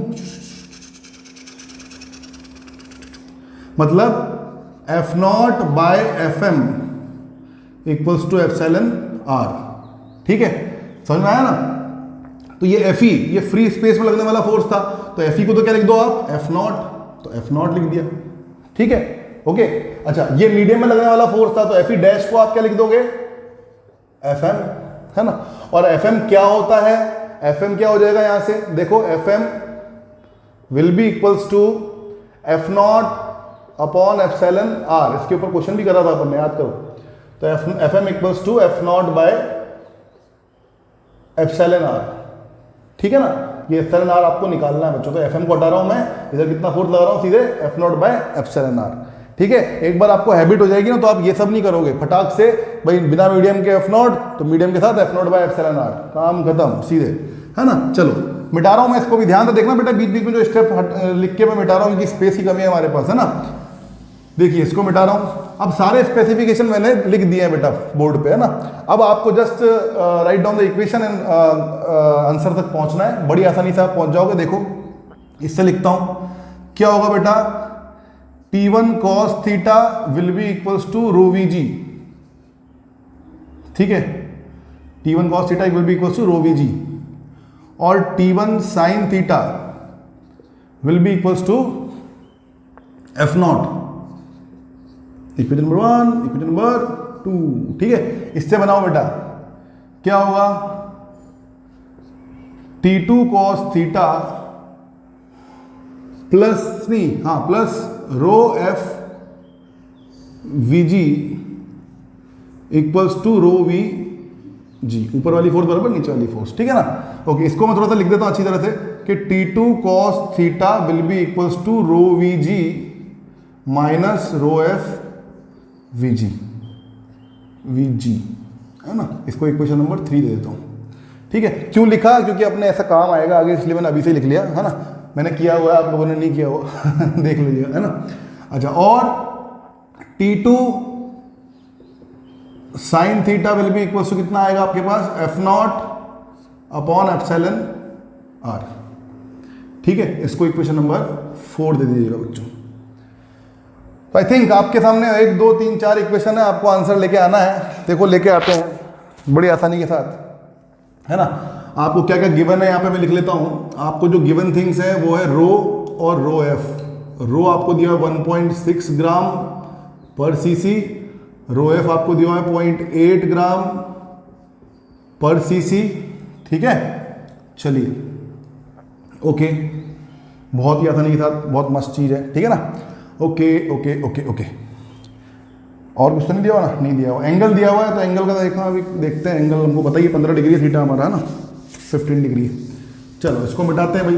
मतलब F naught by F M equals to epsilon are. ठीक है, समझ में आया ना। तो ये एफ ई, ये फ्री स्पेस में लगने वाला फोर्स था, तो एफ ई को तो क्या लिख दो आप, एफ नॉट, तो एफ नॉट लिख दिया। ठीक है, ओके। अच्छा, ये मीडियम में लगने वाला फोर्स था, तो एफ ई डैश को आप क्या लिख दोगे, एफ एम, है ना। और एफ एम क्या होता है, एफ एम क्या हो जाएगा यहां से, देखो F M will be equals to F naught upon epsilon R. इसके ऊपर क्वेश्चन भी करा था अपन ने, याद करो। तो F M equals to F naught by epsilon are. ठीक है ना, ये एप्सिलॉन आर आपको निकालना है बच्चों। तो एफ एम को हटा रहा हूं मैं, इधर कितना फोर्स लगा रहा हूं, सीधे F naught by epsilon are. ठीक है, एक बार आपको हैबिट हो जाएगी ना, तो आप ये सब नहीं करोगे फटाक से, भाई बिना मीडियम के एफ नॉट, तो मीडियम के साथ F naught by epsilon R, काम खत्म सीधे, है ना। चलो मिटा रहा हूं मैं इसको भी, ध्यान से देखना बेटा, बीच बीच में जो स्टेप लिख के मैं मिटा रहा हूं, क्योंकि स्पेस की कमी है हमारे पास, है ना। देखिए इसको मिटा रहा हूं, अब सारे स्पेसिफिकेशन मैंने लिख दिए हैं बेटा बोर्ड पे, है ना। अब आपको just write down the equation and answer तक पहुंचना है, बड़ी आसानी से आप पहुंच जाओगे। देखो इससे लिखता हूं, क्या होगा बेटा, T1 cos theta will be equals to rho V G. ठीक है, T1 cos theta will be equals to rho V G, और T1 sin theta will be equals to F naught. Equation number 1, equation number 2। ठीक है, इससे बनाओ बेटा, क्या होगा, T2 cos थीटा प्लस नहीं, हाँ plus rho F V G equals to rho V G. ऊपर वाली फोर्स बराबर नीचे वाली फोर्स, ठीक है ना। ओके, इसको मैं थोड़ा सा लिख देता हूं अच्छी तरह से कि T2 cos theta will be equals to rho V ji minus rho F V जी, है ना। इसको इक्वेशन नंबर 3 दे देता हूं। ठीक है, क्यों लिखा, क्योंकि अपने ऐसा काम आएगा आगे, इसलिए मैंने अभी से लिख लिया, है ना। मैंने किया हुआ है, आप लोगों ने नहीं किया हुआ देख लीजिएगा, है ना। अच्छा, और T2 sin theta will be equal to कितना आएगा आपके पास, F naught upon epsilon are. ठीक है, इसको इक्वेशन नंबर 4 दे दीजिएगा बच्चों। तो आई थिंक आपके सामने 1 2 3 4 इक्वेशन है, आपको आंसर लेके आना है। देखो लेके आते हैं बड़ी आसानी के साथ, है ना। आपको क्या क्या गिवन है यहाँ पे मैं लिख लेता हूँ। आपको जो गिवन थिंग्स है वो है रो और रो एफ। रो आपको दिया है 1.6 ग्राम पर सीसी, रो एफ आपको दिया है 0.8 ग्राम पर सीसी। ठीक है, चलिए ओके, बहुत ही आसानी के साथ, बहुत मस्त चीज़ है, ठीक है ना। ओके ओके ओके ओके, और कुछ तो नहीं दिया हुआ ना, नहीं दिया हुआ। एंगल दिया हुआ है, तो एंगल का देखना, अभी देखते हैं। एंगल हमको पता ही 15 डिग्री थीटा हमारा, है ना, 15 डिग्री। चलो इसको मिटाते हैं भाई।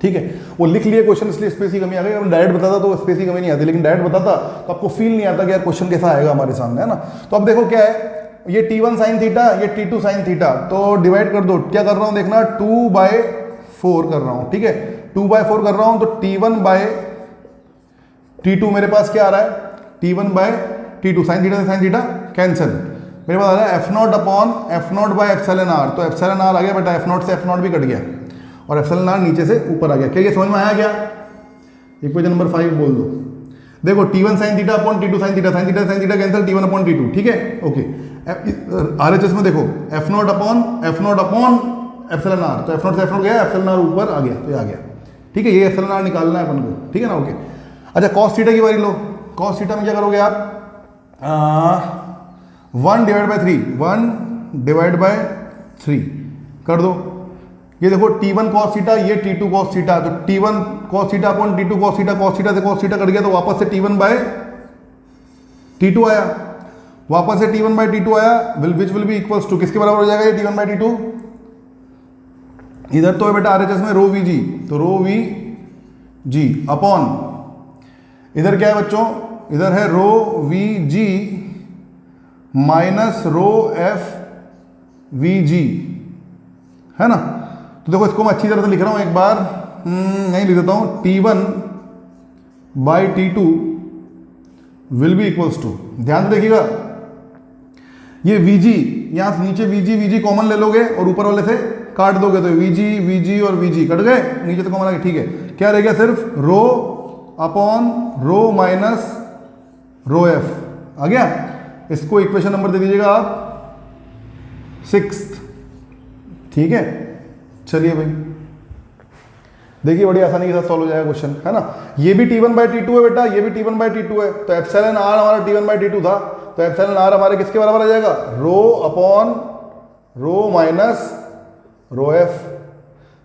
ठीक है, वो लिख लिए क्वेश्चन, इसलिए स्पेस की कमी आ गई। अगर डायरेक्ट बताता तो स्पेस की कमी नहीं आती, लेकिन डायरेक्ट बताता तो आपको फील नहीं आता कि यार क्वेश्चन कैसा आएगा हमारे सामने, है ना। तो अब देखो क्या है, ये T1 sin थीटा, ये T2 sin थीटा, तो डिवाइड कर दो। क्या कर रहा हूं देखना, 2/4 कर रहा हूं। ठीक है, 2/4 कर रहा हूं, तो T1/T2 मेरे पास क्या आ रहा है, T1/T2। साइन थीटा से साइन थीटा कैंसिल, मेरे पास आ रहा है F naught upon F naught by epsilon R. तो एप्सिलॉन आर आ गया बेटा, एफ नॉट से एफ नॉट भी कट गया, और एप्सिलॉन आर नीचे से ऊपर आ गया। क्या ये समझ में आया क्या? इक्वेशन नंबर 5 बोल दो। देखो T1 sin theta upon T2 sin theta, sine theta sine theta cancel, T1 upon T2। ठीक है, ओके। आरएचएस में देखो F naught upon epsilon R, तो एफ नॉट से एफ नॉट गया, एप्सिलॉन आर ऊपर आ गया, तो ये आ गया। ठीक है, ये एप्सिलॉन आर निकालना है अपन को, ठीक है ना। ओके, अच्छा कॉस थीटा की बारी लो। कॉस थीटा में क्या करोगे आप, 1/3, 1/3 कर दो। ये देखो T1 cos थीटा, ये T2 cos थीटा, तो T1 cos theta upon T2 cos theta, cos theta से cos थीटा कट गया, तो वापस से T1/T2 आया, वापस से T1/T2 आया, which will be equals to किसके बराबर हो जाएगा ये T1/T2? इधर तो है बेटा आरएचएस में रो वी जी, तो रो वी जी अपॉन, इधर क्या है बच्चों, इधर है रो वी जी माइनस रो एफ वी जी, है ना। तो देखो इसको मैं अच्छी तरह से लिख रहा हूं, एक बार नहीं लिख देता हूं, T1/T2 will be equals to, ध्यान से देखिएगा, ये VG यहां से नीचे VG कॉमन ले लोगे और ऊपर वाले से काट दोगे तो VG और VG कट गए, नीचे से कॉमन आ गया, ठीक है। क्या रह गया? सिर्फ rho upon rho minus rho f आ गया। इसको इक्वेशन नंबर दे दीजिएगा आप 6, ठीक है। चलिए भाई देखिए बड़ी आसानी के साथ सॉल्व हो जाएगा क्वेश्चन, है ना। ये भी T1/T2 है बेटा, ये भी T1/T2 है, तो एप्सिलॉन आर हमारा T1/T2 था, तो एप्सिलॉन आर हमारे किसके बराबर आ जाएगा? रो upon rho minus rho F,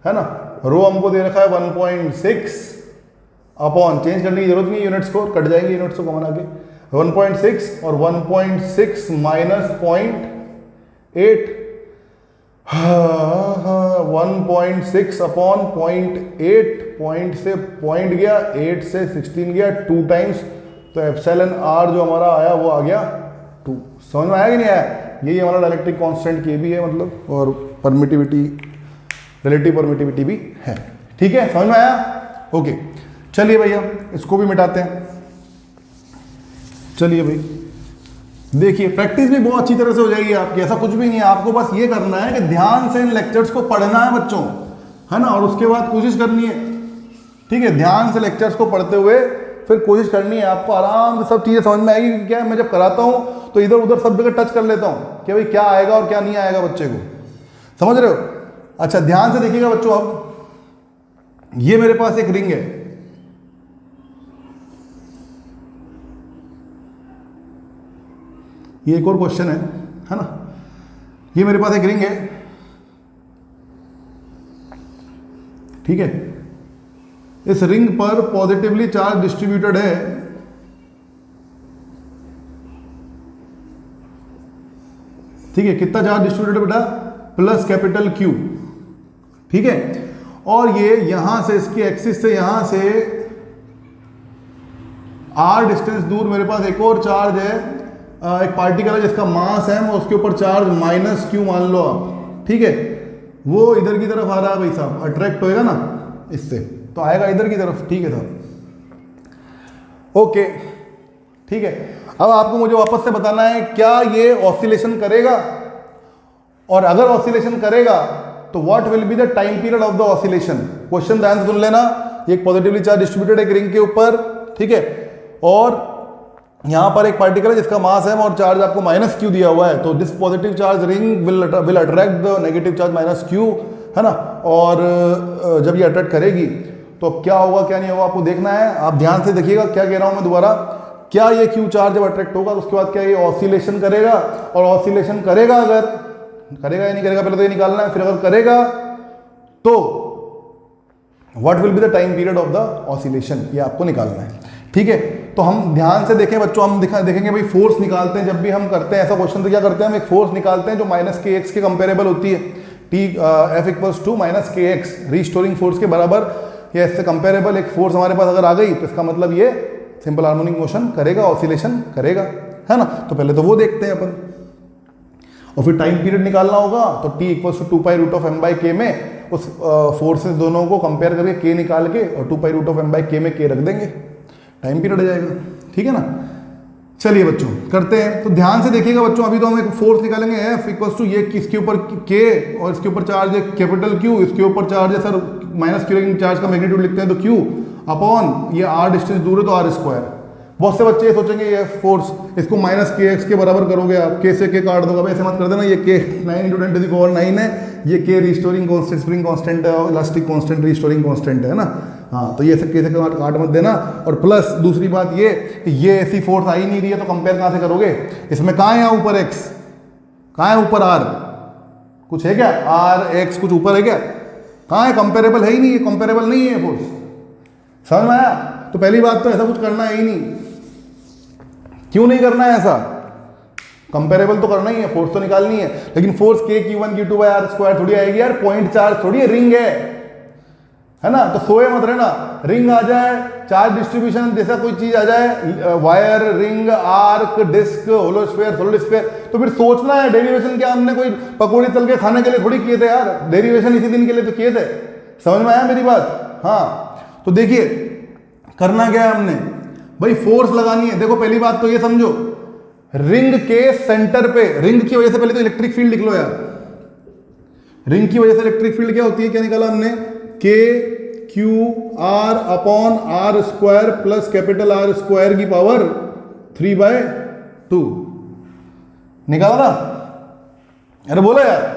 है ना। रो हमको दे रखा है 1.6 अपॉन, चेंज करने की जरूरत नहीं, यूनिट्स को कट जाएंगे, यूनिट्स को कॉमन आके 1.6 और 1.6 माइनस 0.8, 1.6 अपॉन 0.8, पॉइंट से पॉइंट गया, 8 से 16 गया, 2 टाइम्स, तो एप्सिलॉन आर जो हमारा आया वो आ गया 2। समझ में आया कि नहीं आया? यही हमारा डाइलेक्ट्रिक कांस्टेंट के भी है मतलब, और परमिटिविटी, रिलेटिव परमिटिविटी भी है, ठीक है। समझ में आया? ओके, चलिए भैया इसको भी मिटाते हैं। चलिए भाई देखिए, प्रैक्टिस भी बहुत अच्छी तरह से हो जाएगी आपकी, ऐसा कुछ भी नहीं है, आपको बस ये करना है कि ध्यान से इन लेक्चर्स को पढ़ना है बच्चों, है ना, और उसके बाद कोशिश करनी है, ठीक है। ध्यान से लेक्चर्स को पढ़ते हुए फिर कोशिश करनी है, आपको आराम से सब चीज़ें समझ में आएगी। क्या है, मैं जब कराता हूँ तो इधर उधर सब जगह टच कर लेता हूँ कि भाई क्या आएगा और क्या नहीं आएगा बच्चे को, समझ रहे हो। अच्छा ध्यान से देखिएगा बच्चों, अब ये मेरे पास एक रिंग है, ये एक और क्वेश्चन है ना। ये मेरे पास एक रिंग है, ठीक है। इस रिंग पर पॉजिटिवली चार्ज डिस्ट्रीब्यूटेड है, ठीक है। कितना चार्ज डिस्ट्रीब्यूटेड बेटा? प्लस कैपिटल Q, ठीक है। और ये यहां से इसके एक्सिस से यहां से r डिस्टेंस दूर मेरे पास एक और चार्ज है, एक पार्टिकल है जिसका मास है, उसके ऊपर चार्ज माइनस Q मान लो आप, ठीक है। वो इधर की तरफ आ रहा है भाई साहब, अट्रैक्ट होएगा ना इससे, तो आएगा इधर की तरफ, ठीक है साहब, ओके, ठीक है। अब आपको मुझे वापस से बताना है क्या ये ऑसिलेशन करेगा, और अगर ऑसिलेशन करेगा तो what will be the time period of the oscillation. Question ध्यान से सुन लेना, एक पॉजिटिवली चार्ज डिस्ट्रीब्यूटेड एक रिंग के ऊपर, ठीक है, और यहां पर एक पार्टिकल है जिसका मास है और चार्ज आपको माइनस Q दिया हुआ है, तो this positive charge ring will attract the negative charge minus Q, है ना। और जब ये अट्रैक्ट करेगी तो क्या होगा क्या नहीं होगा आपको देखना है। आप ध्यान से देखिएगा, क्या कह रहा हूं मैं दोबारा, क्या ये Q चार्ज जब अट्रैक्ट होगा तो उसके बाद क्या ये ऑसिलेशन करेगा, और ऑसिलेशन करेगा, अगर करेगा या नहीं करेगा पहले तो ये निकालना है, फिर अगर करेगा तो what will be the time period of the oscillation, ये आपको निकालना है, ठीक है। तो हम ध्यान से देखें बच्चों, हम देखेंगे भाई फोर्स निकालते हैं, जब भी हम करते हैं ऐसा क्वेश्चन तो क्या करते हैं, हम एक फोर्स निकालते हैं जो माइनस kx के कंपेरेबल होती है, F equals to minus kx, restoring force के बराबर या इससे कंपेरेबल एक फोर्स हमारे पास अगर आ गई तो इसका मतलब ये सिंपल हार्मोनिक मोशन करेगा, ऑसिलेशन करेगा, है ना। तो पहले तो वो देखते हैं अपन, और फिर टाइम पीरियड निकालना होगा, तो t इक्वल्स टू 2π√m/k में उस फोर्सेस दोनों को कंपेयर करके k निकाल के और 2π√m/k में k रख देंगे, टाइम पीरियड आ जाएगा, ठीक है ना। चलिए बच्चों करते हैं, तो ध्यान से देखिएगा बच्चों, अभी तो हम एक फोर्स निकालेंगे F इक्वल्स टू ये इसके ऊपर K और इसके ऊपर चार्ज है कैपिटल Q, इसके ऊपर चार्ज है सर माइनस Q, लेकिन चार्ज का मैग्नीट्यूड लिखते हैं तो Q अपॉन ये r डिस्टेंस दूर है तो r²। बहुत से बच्चे ये सोचेंगे ये फोर्स, इसको माइनस kx के बराबर करोगे आप, k से k काट दोगे, अब ऐसे मत कर देना, ये k 9 × 10⁻⁹ है, ये k restoring constant, spring constant है, और इलास्टिक कांस्टेंट रिस्टोरिंग कांस्टेंट है ना। हाँ, तो ये सब k से काट मत देना। और प्लस दूसरी बात ये ऐसी फोर्स आ ही नहीं रही है तो कंपेयर कहाँ से करोगे, इसमें कहाँ है ऊपर x, कहाँ है ऊपर r, कुछ है क्या, r x कुछ ऊपर है क्या, कहाँ है, कंपेरेबल है ही नहीं, कंपेरेबल नहीं है फोर्स, समझ में आया। तो पहली बात तो ऐसा कुछ करना है ही नहीं, क्यों नहीं करना है ऐसा, कंपेरेबल तो करना ही है, फोर्स तो निकालनी है, लेकिन फोर्स k q1 q2/r² थोड़ी आएगी यार, पॉइंट चार्ज थोड़ी है, रिंग है ना। तो सोए मत रहना, रिंग आ जाए, चार्ज डिस्ट्रीब्यूशन जैसा कोई चीज आ जाए, wire, ring, arc, disc, hollow sphere, solid sphere, तो फिर सोचना है डेरिवेशन क्या हमने कोई पकौड़ी तल के खाने के लिए थोड़ी किए थे यार, डेरिवेशन इसी दिन के लिए तो किए थे, समझ में आया मेरी बात। हाँ, तो देखिए करना क्या है हमने, भाई फोर्स लगानी है। देखो पहली बात तो ये समझो, रिंग के सेंटर पे, रिंग की वजह से पहले तो इलेक्ट्रिक फील्ड लिख लो यार। रिंग की वजह से इलेक्ट्रिक फील्ड क्या होती है, क्या निकाला हमने, K Q R upon R square plus capital R square की पावर 3/2 निकाला ना। अरे बोला यार।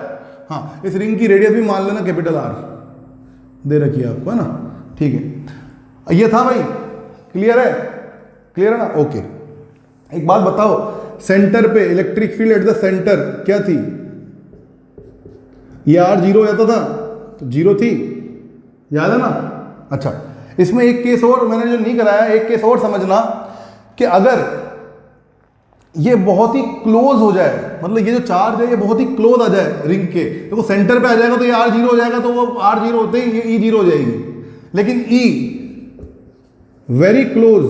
हाँ, इस रिंग की रेडियस भी मान लेना कैपिटल आर दे रखी है आपको, है ना, ठीक है। ये था भाई, क्लियर है, क्लियर है ना, ओके। एक बात बताओ, सेंटर पे electric field at the centre क्या थी, ये आर जीरो हो जाता था तो जीरो थी, याद है ना। अच्छा, इसमें एक केस और मैंने जो नहीं कराया, एक केस और समझना कि अगर ये बहुत ही क्लोज हो जाए, मतलब ये जो चार्ज है ये बहुत ही क्लोज आ जाए रिंग के, देखो सेंटर पे आ जाएगा तो ये आर जीरो हो जाएगा, तो वो आर जीरो होते ही ये ई जीरो हो जाएगी। लेकिन ई वेरी क्लोज,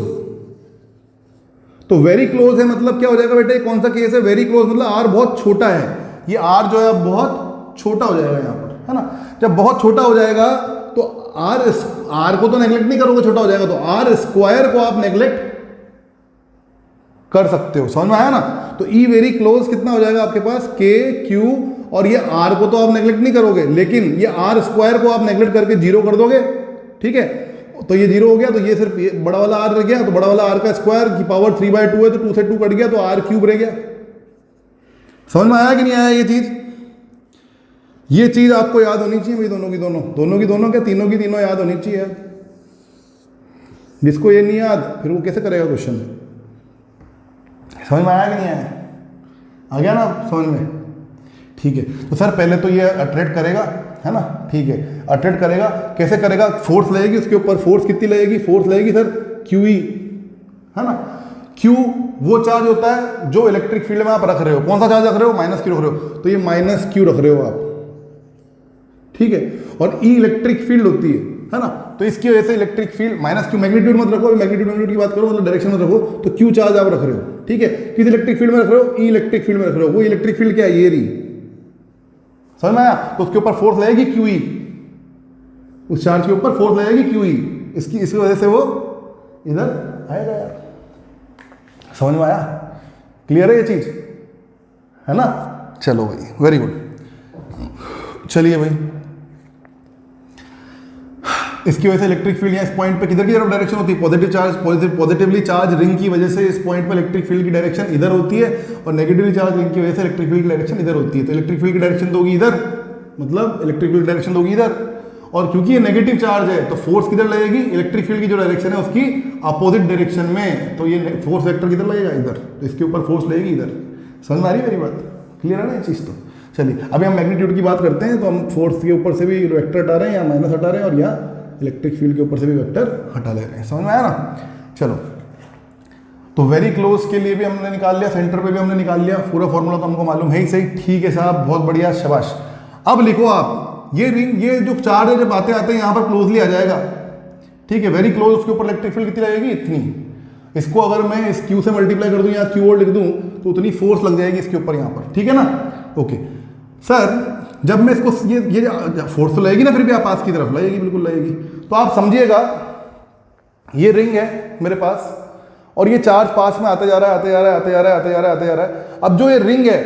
तो वेरी क्लोज है मतलब क्या हो जाएगा बेटा, ये कौन सा केस है, वेरी क्लोज मतलब आर बहुत छोटा है, ये आर जो है बहुत छोटा हो जाएगा यहाँ पर, है ना। जब बहुत छोटा हो जाएगा तो आर को तो नेग्लेक्ट नहीं करोगे, छोटा हो जाएगा, तो आर स्क्वायर को आप नेग्लेक्ट कर सकते हो, समझ में आया ना। तो ई वेरी क्लोज कितना हो जाएगा आपके पास, के क्यू, और ये आर को तो आप नेग्लेक्ट नहीं करोगे, लेकिन ये आर स्क्वायर को आप नेग्लेक्ट करके जीरो कर दोगे, ठीक है। तो ये जीरो हो गया, तो ये सिर्फ ये बड़ा वाला आर रह गया, तो बड़ा वाला आर का स्क्वायर की पावर 3/2 है, तो 2 से 2 कट गया, तो आर क्यूब रह गया। समझ में आया कि नहीं आया ये चीज, ये चीज आपको याद होनी चाहिए भाई, दोनों की दोनों क्या, तीनों की तीनों याद होनी चाहिए। जिसको ये नहीं याद फिर वो कैसे करेगा क्वेश्चन। समझ में आया कि नहीं आया, आ गया ना समझ में, ठीक है। तो सर पहले तो ये अट्रैक्ट करेगा, है ना, ठीक है, अट्रैक्ट करेगा, कैसे करेगा, फोर्स लगेगी उसके ऊपर, फोर्स कितनी लगेगी, फोर्स लगेगी सर QE, है ना। Q वो चार्ज होता है जो इलेक्ट्रिक फील्ड में आप रख रहे हो, कौन सा चार्ज रख रहे हो, -Q रख रहे हो, तो ये -Q रख रहे हो आप, ठीक है। और E इलेक्ट्रिक फील्ड होती है ना, तो इसकी वजह से इलेक्ट्रिक फील्ड -Q, मैग्नीट्यूड मत रखो, मैग्नीट्यूड की बात करो, मतलब डायरेक्शन मत रखो, तो Q चार्ज आप रख रहे हो, ठीक है। किस इलेक्ट्रिक फील्ड में रख रहे हो, E इलेक्ट्रिक फील्ड में रख रहे हो, वो इलेक्ट्रिक फील्ड क्या है, ये रही, समझ में आया। तो उसके ऊपर फोर्स लगेगी QE, उस चार्ज के ऊपर फोर्स लगेगी QE, इसकी वजह से वो इधर आएगा यार, समझ में आया, क्लियर है ये चीज, है ना। चलो भाई, वेरी गुड। चलिए भाई, इसकी वजह से इलेक्ट्रिक फील्ड यहाँ इस पॉइंट पे किधर की तरफ डायरेक्शन होती है, positive charge, positively charge ring की वजह से इस पॉइंट पे इलेक्ट्रिक फील्ड की डायरेक्शन इधर होती है, और नेगेटिवली चार्ज रिंग की वजह से इलेक्ट्रिक फील्ड की डायरेक्शन इधर होती है। तो इलेक्ट्रिक फील्ड की डायरेक्शन दोगी इधर, मतलब इलेक्ट्रिक फील्ड डायरेक्शन दोगी इधर, और क्योंकि ये नेगेटिव चार्ज है तो फोर्स किधर लगेगी, इलेक्ट्रिक फील्ड की जो डायरेक्शन है उसकी अपोजिट डायरेक्शन में, तो ये फोर्स वेक्टर किधर लगेगा, इधर, तो इसके ऊपर फोर्स लगेगी इधर। समझ में आ रही है मेरी बात, क्लियर है ना ये चीज़। तो चलिए अभी हम मैग्नीट्यूड की बात करते हैं, तो हम फोर्स के ऊपर से भी वेक्टर हटा रहे हैं, या माइनस हटा रहे हैं, और यहाँ इलेक्ट्रिक फील्ड के ऊपर से भी वेक्टर हटा ले रहे हैं, समझ में आया ना। चलो, तो वेरी क्लोज के लिए भी हमने निकाल लिया, सेंटर पे भी हमने निकाल लिया, पूरा फॉर्मूला तो हमको मालूम है ही सही, ठीक है साहब, बहुत बढ़िया, शाबाश। अब लिखो आप, ये रिंग, ये जो चार्ज है जब आते आते यहाँ पर क्लोजली आ जाएगा, ठीक है, वेरी क्लोज, उसके ऊपर इलेक्ट्रिक फील्ड कितनी लगेगी, इतनी। इसको अगर मैं इस Q से मल्टीप्लाई कर दूं या Q और लिख दूं तो उतनी फोर्स लग जाएगी इसके ऊपर यहाँ पर, ठीक है ना, ओके। सर जब मैं इसको ये फोर्स तो लगेगी ना, फिर भी आप पास की तरफ लगेगी, बिल्कुल लगेगी। तो आप समझिएगा, ये रिंग है मेरे पास, और ये चार्ज पास में आते जा रहा है, आते जा रहा है, आते जा रहा है, आते जा रहा है, आते जा रहा है। अब जो ये रिंग है,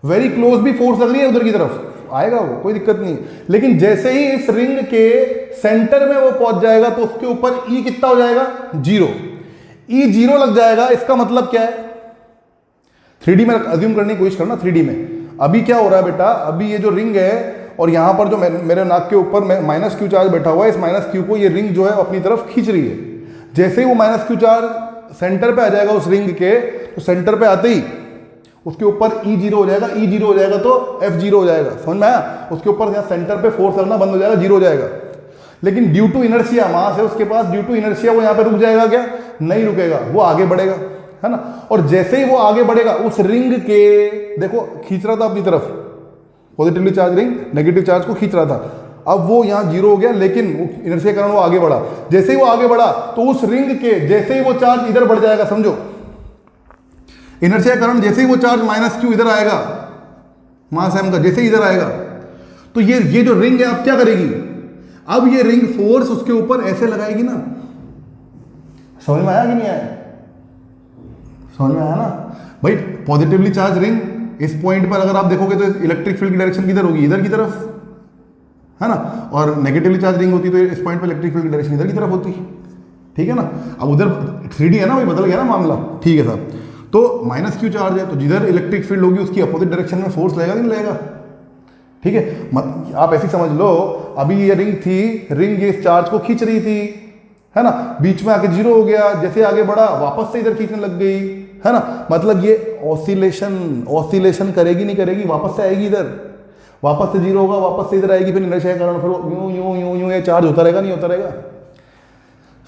वेरी क्लोज भी फोर्स लग रही है उधर की तरफ, आएगा वो, कोई दिक्कत नहीं। लेकिन जैसे ही इस रिंग के सेंटर में वो पहुंच जाएगा तो उसके ऊपर E कितना हो जाएगा, 0। E 0 लग जाएगा, इसका मतलब क्या है, 3D में अज्यूम करने की कोशिश करना। 3D में अभी क्या हो रहा है बेटा, अभी ये जो रिंग है और यहां पर जो मेरे नाक के ऊपर -Q चार्ज बैठा हुआ है, इस -Q को ये रिंग जो है अपनी तरफ खींच रही है। जैसे ही वो -Q चार्ज सेंटर पे आ जाएगा उस रिंग के, तो सेंटर पे आते ही उसके ऊपर E 0 हो जाएगा, E 0 हो जाएगा तो F 0 हो जाएगा, समझ में आया। उसके ऊपर यहाँ सेंटर पे फोर्स लगना बंद हो जाएगा, 0 हो जाएगा। लेकिन ड्यू टू इनर्शिया, मास है उसके पास, ड्यू टू इनर्शिया वो यहाँ पे रुक जाएगा क्या, नहीं रुकेगा, वो आगे बढ़ेगा, है ना। और जैसे ही वो आगे बढ़ेगा, उस रिंग के, देखो खींच रहा था अपनी तरफ, positively charge ring negative charge को खींच रहा था, अब वो यहाँ 0 हो गया, लेकिन इनर्शिया के कारण वो आगे बढ़ा। जैसे ही वो आगे बढ़ा तो उस रिंग के, जैसे ही वो चार्ज इधर बढ़ जाएगा, समझो इनर्शिया के कारण जैसे ही वो चार्ज -Q इधर आएगा, मास m का जैसे ही इधर आएगा, तो ये जो रिंग है अब क्या करेगी, अब ये रिंग फोर्स उसके ऊपर ऐसे लगाएगी ना, समझ में आया कि नहीं आया? समझ में आया ना भाई। पॉजिटिवली चार्ज रिंग, इस पॉइंट पर अगर आप देखोगे तो इलेक्ट्रिक फील्ड की डायरेक्शन किधर होगी? इधर की तरफ, है ना। और नेगेटिवली चार्ज रिंग होती तो इस पॉइंट पर इलेक्ट्रिक फील्ड की डायरेक्शन इधर की तरफ होती, ठीक है ना। अब उधर 3D है ना भाई, बदल गया ना मामला, ठीक है साहब। तो माइनस क्यू चार्ज है, तो जिधर इलेक्ट्रिक फील्ड होगी उसकी अपोजिट डायरेक्शन में फोर्स लगेगा कि नहीं लगेगा? ठीक है, आप ऐसे समझ लो, अभी ये रिंग थी, रिंग ये इस चार्ज को खींच रही थी, है ना, बीच में आके जीरो हो गया, जैसे आगे बढ़ा वापस से इधर खींचने लग गई, है ना। मतलब ये ऑसिलेशन करेगी नहीं करेगी, वापस से आएगी इधर, वापस से जीरो होगा, वापस से इधर आएगी, फिर इनर्शिया के कारण फिर यूं यूं यूं यूं ये चार्ज होता रहेगा, नहीं होता रहेगा?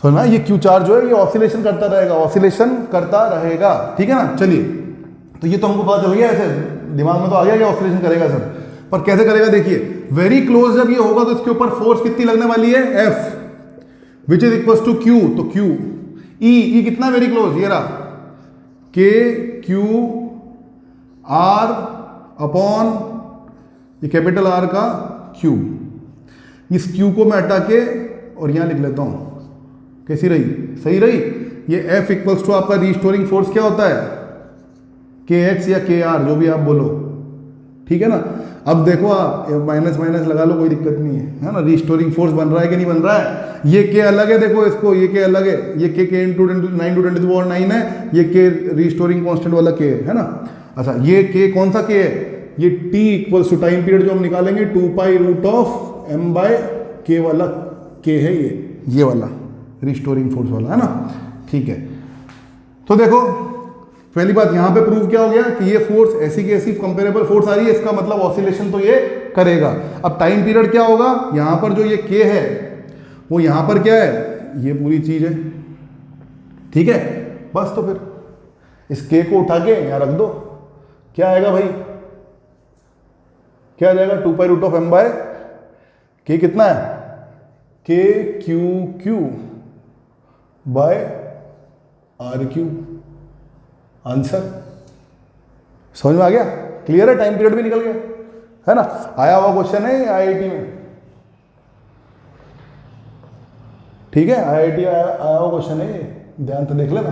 समझना, ये क्यू चार्ज जो है ये ऑसिलेशन करता रहेगा, ऑसिलेशन करता रहेगा, ठीक है ना। चलिए, तो ये तो हमको पता चल गया, ऐसे दिमाग में तो आ गया कि ऑसिलेशन करेगा सर, पर कैसे करेगा देखिए। वेरी क्लोज जब ये होगा तो इसके ऊपर फोर्स कितनी लगने वाली है? F, which is equal to Q, तो Q E कितना वेरी क्लोज, ये रहा K Q R अपॉन ये कैपिटल R का Q। इस Q को मैं हटा के और यहां लिख लेता हूं, कैसी रही? सही रही। ये F इक्वल्स टू आपका रीस्टोरिंग फोर्स क्या होता है? KX या KR, जो भी आप बोलो, ठीक है ना। अब देखो आप माइनस माइनस लगा लो, कोई दिक्कत नहीं है ना। रिस्टोरिंग फोर्स बन रहा है कि नहीं बन रहा है? ये के अलग है, देखो इसको, ये के अलग है, ये के इंटू 9 टू 10⁻9 है, ये के रिस्टोरिंग कांस्टेंट वाला के है ना। अच्छा, ये के कौन सा के है? ये T equals to time period जो हम निकालेंगे 2π√m/k वाला के है, ये वाला रिस्टोरिंग फोर्स वाला, है ना। ठीक है, तो देखो पहली बात यहां पे प्रूव क्या हो गया कि ये फोर्स ऐसी की ऐसी कंपेरेबल फोर्स आ रही है, इसका मतलब ऑसिलेशन तो ये करेगा। अब टाइम पीरियड क्या होगा? यहां पर जो ये के है वो यहां पर क्या है? ये पूरी चीज है, ठीक है। बस तो फिर इस के को उठा के यहां रख दो, क्या आएगा भाई? क्या आ जाएगा? 2π√m/k कितना है? K Q Q by R Q. Answer समझ में आ गया? क्लियर है? टाइम पीरियड भी निकल गया, है ना। आया हुआ क्वेश्चन है आईआईटी में, ठीक है। आईआईटी आया हुआ क्वेश्चन है ये, ध्यान से देख लेना,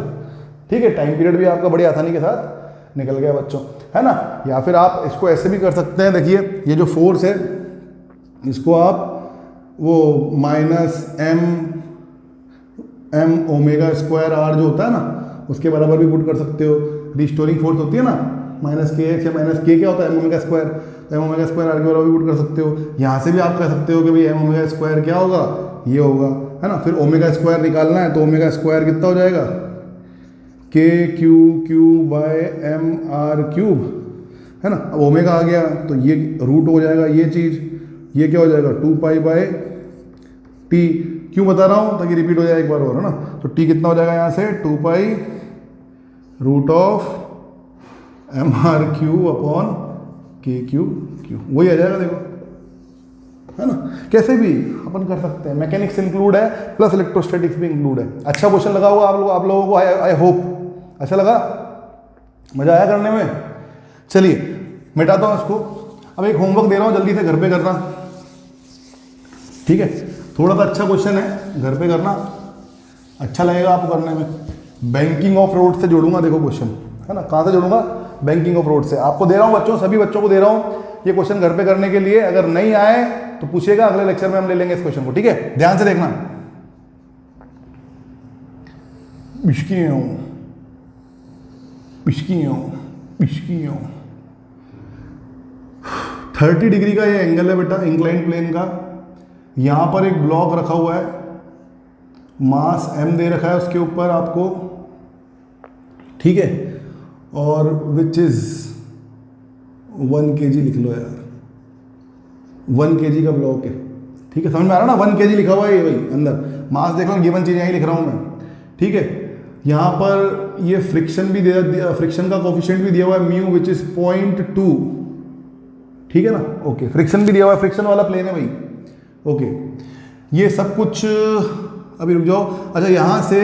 ठीक है। टाइम पीरियड भी आपका बड़ी आसानी के साथ निकल गया बच्चों, है ना। या फिर आप इसको ऐसे भी कर सकते हैं, देखिए ये जो फोर्स है इसको आप वो -m⁻² जो होता है ना उसके बराबर भी पुट कर सकते हो। रिस्टोरिंग फोर्स होती है ना -kx या -k क्या होता है? m⁻², तो m⁻² r के बराबर भी पुट कर सकते हो। यहाँ से भी आप कह सकते हो कि भाई m⁻² क्या होगा? ये होगा, है ना। फिर ω² निकालना है तो ω² कितना हो जाएगा? k q q bye m/3, है ना। अब ओमेगा आ गया तो ये रूट हो जाएगा, ये चीज़, ये क्या हो जाएगा? 2π/t। क्यों बता रहा हूँ? ताकि रिपीट हो जाए एक बार और, है ना। तो t कितना हो जाएगा यहाँ से? 2π√m/3 अपॉन k/q, वही आ जाएगा, देखो, है ना। कैसे भी अपन कर सकते हैं, मैकेनिक्स इंक्लूड है प्लस इलेक्ट्रोस्टैटिक्स भी इंक्लूड है। अच्छा क्वेश्चन लगा हुआ आप लोगों को, आई होप अच्छा लगा, मजा आया करने में। चलिए मिटाता हूँ इसको। अब एक होमवर्क दे रहा हूँ, जल्दी से घर पे करना, ठीक है। थोड़ा सा अच्छा क्वेश्चन है, घर पे करना, अच्छा लगेगा आपको करने में। बैंकिंग ऑफ रोड से जोड़ूंगा, देखो क्वेश्चन, है ना। कहाँ से जोड़ूंगा? बैंकिंग ऑफ रोड से। आपको दे रहा हूँ बच्चों, सभी बच्चों को दे रहा हूँ ये क्वेश्चन घर पे करने के लिए। अगर नहीं आए तो पूछेगा, अगले लेक्चर में हम ले लेंगे इस क्वेश्चन को, ठीक है। ध्यान से देखना। पिशकियों 30 डिग्री का ये एंगल है बेटा, इंक्लाइन प्लेन का। यहां पर एक ब्लॉक रखा हुआ है, मास m दे रखा है उसके ऊपर आपको, ठीक है। और विच इज 1 kg लिख लो यार, 1 kg का ब्लॉक है, ठीक है। समझ में आ रहा ना? 1 kg लिखा हुआ है ये भाई अंदर। मास देख लो, गिवन चीज यहीं लिख रहा हूं मैं, ठीक है। यहाँ पर ये फ्रिक्शन भी फ्रिक्शन का कोफिशिएंट भी दिया हुआ है म्यू विच इज 0.2, ठीक है ना। ओके, फ्रिक्शन भी दिया हुआ है, फ्रिक्शन वाला प्लेन है भाई, ओके। ये सब कुछ अभी रुक जाओ। अच्छा, यहाँ से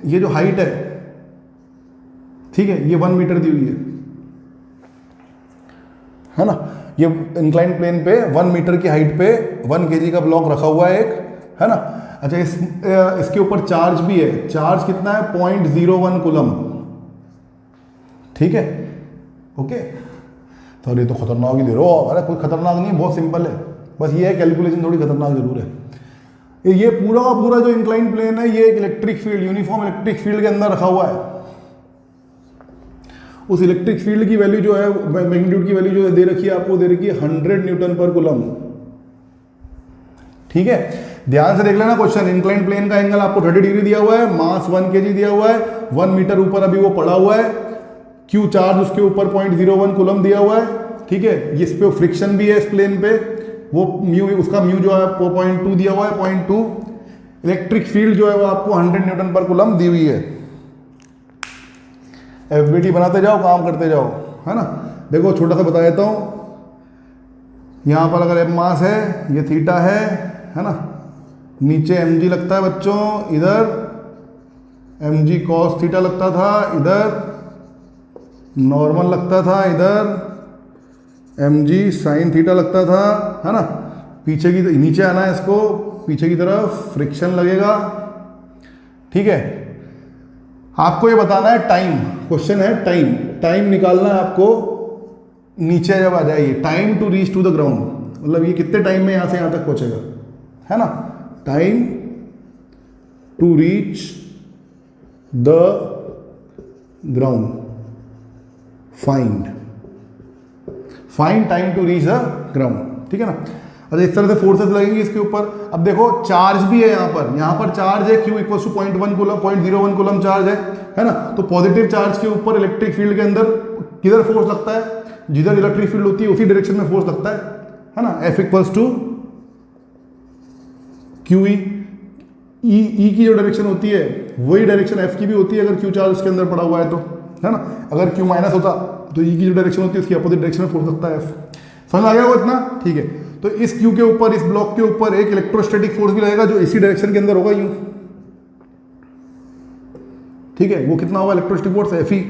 ये जो हाइट है, ठीक है, ये 1 मीटर दी हुई है ना। ये इंक्लाइन प्लेन पे 1 मीटर की हाइट पे 1 kg का ब्लॉक रखा हुआ है एक, है ना। अच्छा इसके ऊपर चार्ज भी है, चार्ज कितना है 0.01 कूलम, ठीक है, ओके। तो ये तो खतरनाक ही दे रहे हो, अरे कोई खतरनाक नहीं, बहुत सिंपल है, बस ये है कैलकुलेशन थोड़ी खतरनाक जरूर है। ये पूरा का पूरा जो इंक्लाइन प्लेन है ये एक electric field, uniform electric field के अंदर रखा हुआ है। उस इलेक्ट्रिक फील्ड की वैल्यू जो है, मैग्नीट्यूड की वैल्यू जो दे रखी है आपको, दे रखी है 100 न्यूटन पर कूलम, ठीक है। ध्यान से देख लेना क्वेश्चन, इंक्लाइन प्लेन का एंगल आपको 30 डिग्री दिया हुआ है, मास 1 kg दिया हुआ है, 1 मीटर ऊपर अभी वो पड़ा हुआ है, क्यू चार्ज उसके ऊपर 0.01 कूलम दिया हुआ है, ठीक है। इस पे फ्रिक्शन भी है इस प्लेन पे, वो म्यू, उसका म्यू जो है 0.2 दिया हुआ है, 0.2। इलेक्ट्रिक फील्ड जो है वो आपको 100 न्यूटन पर कूलम दी हुई है। एफबीटी बनाते जाओ, काम करते जाओ, है ना। देखो छोटा सा बता देता हूं, यहां पर अगर एम मास है, ये थीटा है ना, नीचे mg लगता है बच्चों, इधर mg cos थीटा लगता था, इधर नॉर्मल लगता था, इधर mg sin थीटा लगता था, है ना। पीछे की नीचे आना है इसको, पीछे की तरफ फ्रिक्शन लगेगा, ठीक है। आपको ये बताना है टाइम, क्वेश्चन है टाइम, टाइम निकालना है आपको नीचे जब आ जाइए, time to reach to the ground, मतलब ये कितने टाइम में यहां से यहां तक पहुंचेगा, है ना। Time to reach the ground, find time to reach the ground, ठीक है ना। अच्छा इस तरह से फोर्सेस लगेंगे इसके ऊपर। अब देखो चार्ज भी है यहाँ पर चार्ज है, Q equal to 0.1 coulomb, 0.01 coulomb charge है ना। तो पॉजिटिव चार्ज के ऊपर इलेक्ट्रिक फील्ड के अंदर किधर फोर्स लगता है, जिधर इलेक्ट्रिक फील्ड होती है उसी डायरेक्शन में फोर्स लगता है ना। F equals to QE, E की जो डायरेक्शन होती है वही डायरेक्शन F की भी होती है अगर Q चार्ज उसके अंदर पड़ा हुआ है तो, है ना। अगर Q माइनस होता तो E की जो डायरेक्शन होती है उसकी अपोजिट डायरेक्शन में फोर्स लगता है F। समझ आ गया वो इतना, ठीक है। तो इस Q के ऊपर, इस ब्लॉक के ऊपर एक इलेक्ट्रोस्टैटिक फोर्स भी लगेगा जो इसी डायरेक्शन के अंदर होगा, यूं, ठीक है। वो कितना होगा इलेक्ट्रोस्टैटिक फोर्स, Fe,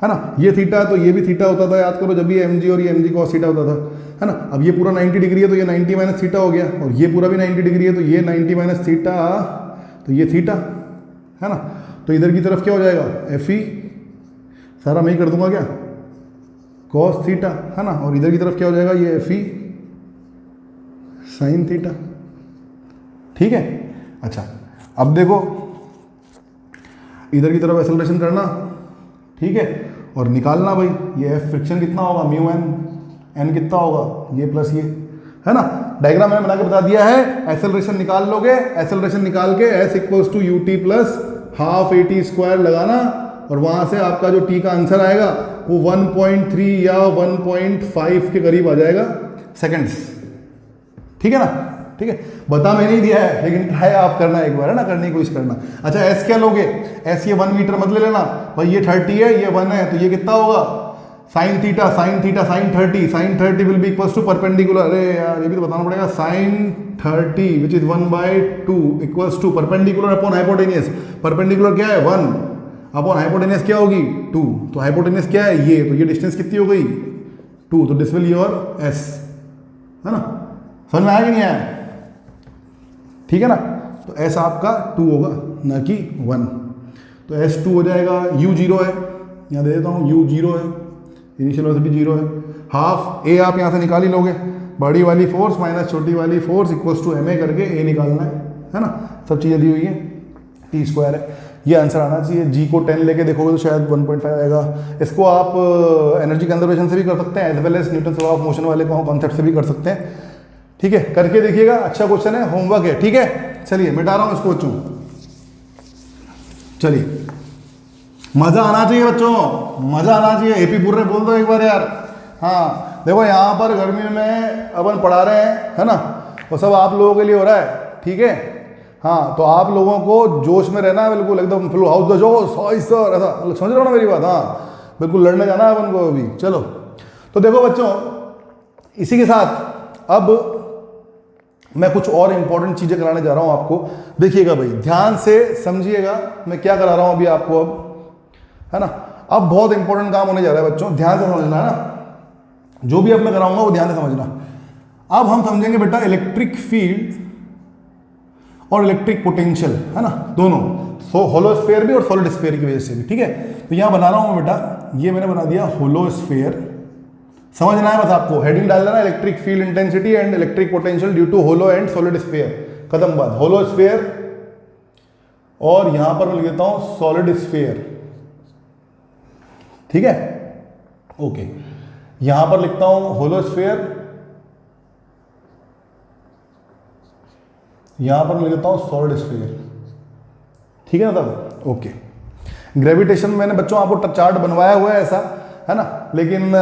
है ना। ये थीटा तो ये भी थीटा होता था, याद करो, जब ये mg और ये mg cos थीटा होता था, है ना। अब ये पूरा 90 डिग्री है तो ये 90 माइनस थीटा हो गया, और ये पूरा भी 90 डिग्री है तो ये 90 माइनस थीटा, तो ये थीटा, है ना। तो इधर की तरफ क्या हो जाएगा, Fe, सारा मैं ही कर दूंगा क्या, cos थीटा, है ना। और इधर की तरफ क्या हो जाएगा, ये Fe sin थीटा, ठीक है। अच्छा अब देखो इधर की तरफ एक्सेलरेशन करना, ठीक है, और निकालना भाई ये F फ्रिक्शन कितना होगा, म्यू n कितना होगा, ये प्लस ये, है ना। डायग्राम मैंने बना के बता दिया है, एक्सेलरेशन निकाल लोगे, एक्सेलरेशन निकाल के S equals to ut plus half at square लगाना, और वहां से आपका जो t का आंसर आएगा वो 1.3 या 1.5 के करीब आ जाएगा सेकंड्स, ठीक है ना, ठीक है। बता मैंने ही दिया है लेकिन ट्राई आप करना एक बार, है ना, करने की कोशिश करना। अच्छा S क्या लोगे, S ये 1 मीटर मत ले लेना भाई, ये 30 है, ये 1 है, तो ये कितना होगा, sine theta sine 30 will be equals to perpendicular, अरे यार ये भी तो बताना पड़ेगा, sine 30 which is 1/2 equals to perpendicular upon hypotenuse. Perpendicular क्या है 1 अपॉन हाइपोटेनियस क्या होगी 2, तो हाइपोटेनियस क्या है ये, तो ये डिस्टेंस कितनी हो गई 2, तो दिस विल योर S, है ना। समझ में आया कि नहीं आया, ठीक है ना। तो S आपका 2 होगा ना कि 1, तो S 2 हो जाएगा, U 0 है, यहाँ दे देता हूँ, U 0 है, इनिशियल वेलोसिटी 0 है, हाफ A आप यहाँ से निकाल ही लोगे, बड़ी वाली फोर्स माइनस छोटी वाली फोर्स इक्वल्स टू ma करके A निकालना है ना। सब चीज़ें दी हुई है, t स्क्वायर है, ये आंसर आना चाहिए। G को 10 लेके देखोगे तो शायद 1.5 आएगा। इसको आप एनर्जी कंजर्वेशन से भी कर सकते हैं, as well as Newton law of motion वाले कॉन्सेप्ट से भी कर सकते हैं, ठीक है। करके देखिएगा, अच्छा क्वेश्चन है, होमवर्क है, ठीक है। चलिए मिटा रहा हूं इसको बच्चों, चलिए मजा आना चाहिए बच्चों, मजा आना चाहिए। एपी पूरे बोल दो एक बार यार। हाँ देखो यहाँ पर गर्मी में अपन पढ़ा रहे हैं, है ना, वो सब आप लोगों के लिए हो रहा है, ठीक है। हाँ तो आप लोगों को जोश में रहना है, बिल्कुल एकदम फुल हाउस द जोश, सर ऐसा समझ रहे हो ना मेरी बात, हाँ बिल्कुल लड़ने जाना है अपन को अभी। चलो तो देखो बच्चों, इसी के साथ अब मैं कुछ और इंपॉर्टेंट चीजें कराने जा रहा हूं आपको। देखिएगा भाई, ध्यान से समझिएगा मैं क्या करा रहा हूं अभी आपको, अब है ना। अब बहुत इंपॉर्टेंट काम होने जा रहा है बच्चों, ध्यान से समझना है ना, जो भी अब मैं कराऊंगा वो ध्यान से समझना। अब हम समझेंगे बेटा इलेक्ट्रिक फील्ड और इलेक्ट्रिक पोटेंशियल, है ना, दोनों, सो होलो स्फीयर भी और सॉलिड स्फीयर की वजह से भी, ठीक है। तो यहाँ बना रहा हूँ मैं बेटा, ये मैंने बना दिया होलो स्फीयर, समझना है बस आपको, हेडिंग डाल देना electric field intensity and electric potential due to hollow and solid sphere, खत्म बात। होलो स्फीयर और यहां पर मैं लिख देता हूं सॉलिड स्फीयर, ठीक है, ओके। यहां पर लिखता हूं होलो स्फीयर, यहां पर लिख देता हूं सॉलिड स्फीयर, ठीक है ना तब, ओके। ग्रेविटेशन मैंने बच्चों आपको चार्ट बनवाया हुआ है ऐसा, है ना, लेकिन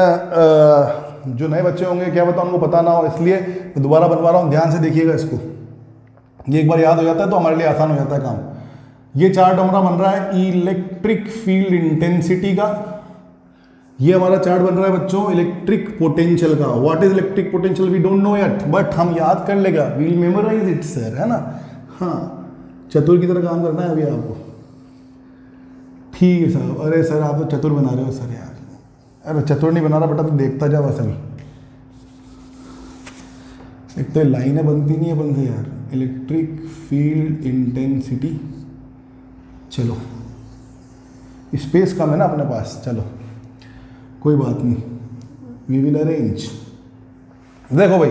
जो नए बच्चे होंगे क्या पता उनको पता ना हो, इसलिए दोबारा बनवा रहा हूँ, ध्यान से देखिएगा इसको, ये एक बार याद हो जाता है तो हमारे लिए आसान हो जाता है काम। ये चार्ट हमारा बन रहा है इलेक्ट्रिक फील्ड इंटेंसिटी का, ये हमारा चार्ट बन रहा है बच्चों इलेक्ट्रिक पोटेंशियल का। What is electric potential we don't know yet, but हम याद कर लेगा, we will memorize it sir, है ना, हाँ, चतुर की तरह काम करना है अभी आपको, ठीक है साहब। अरे सर आप तो चतुर बना रहे हो सर यार, अरे चतुर नहीं बना रहा बेटा, तो देखता जा बस अभी, एक तो लाइनें बनती नहीं है अपन से यार, इलेक्ट्रिक फील्ड इंटेंसिटी, चलो स्पेस कम है ना अपने पास, चलो कोई बात नहीं, वी विल अरेंज। देखो भाई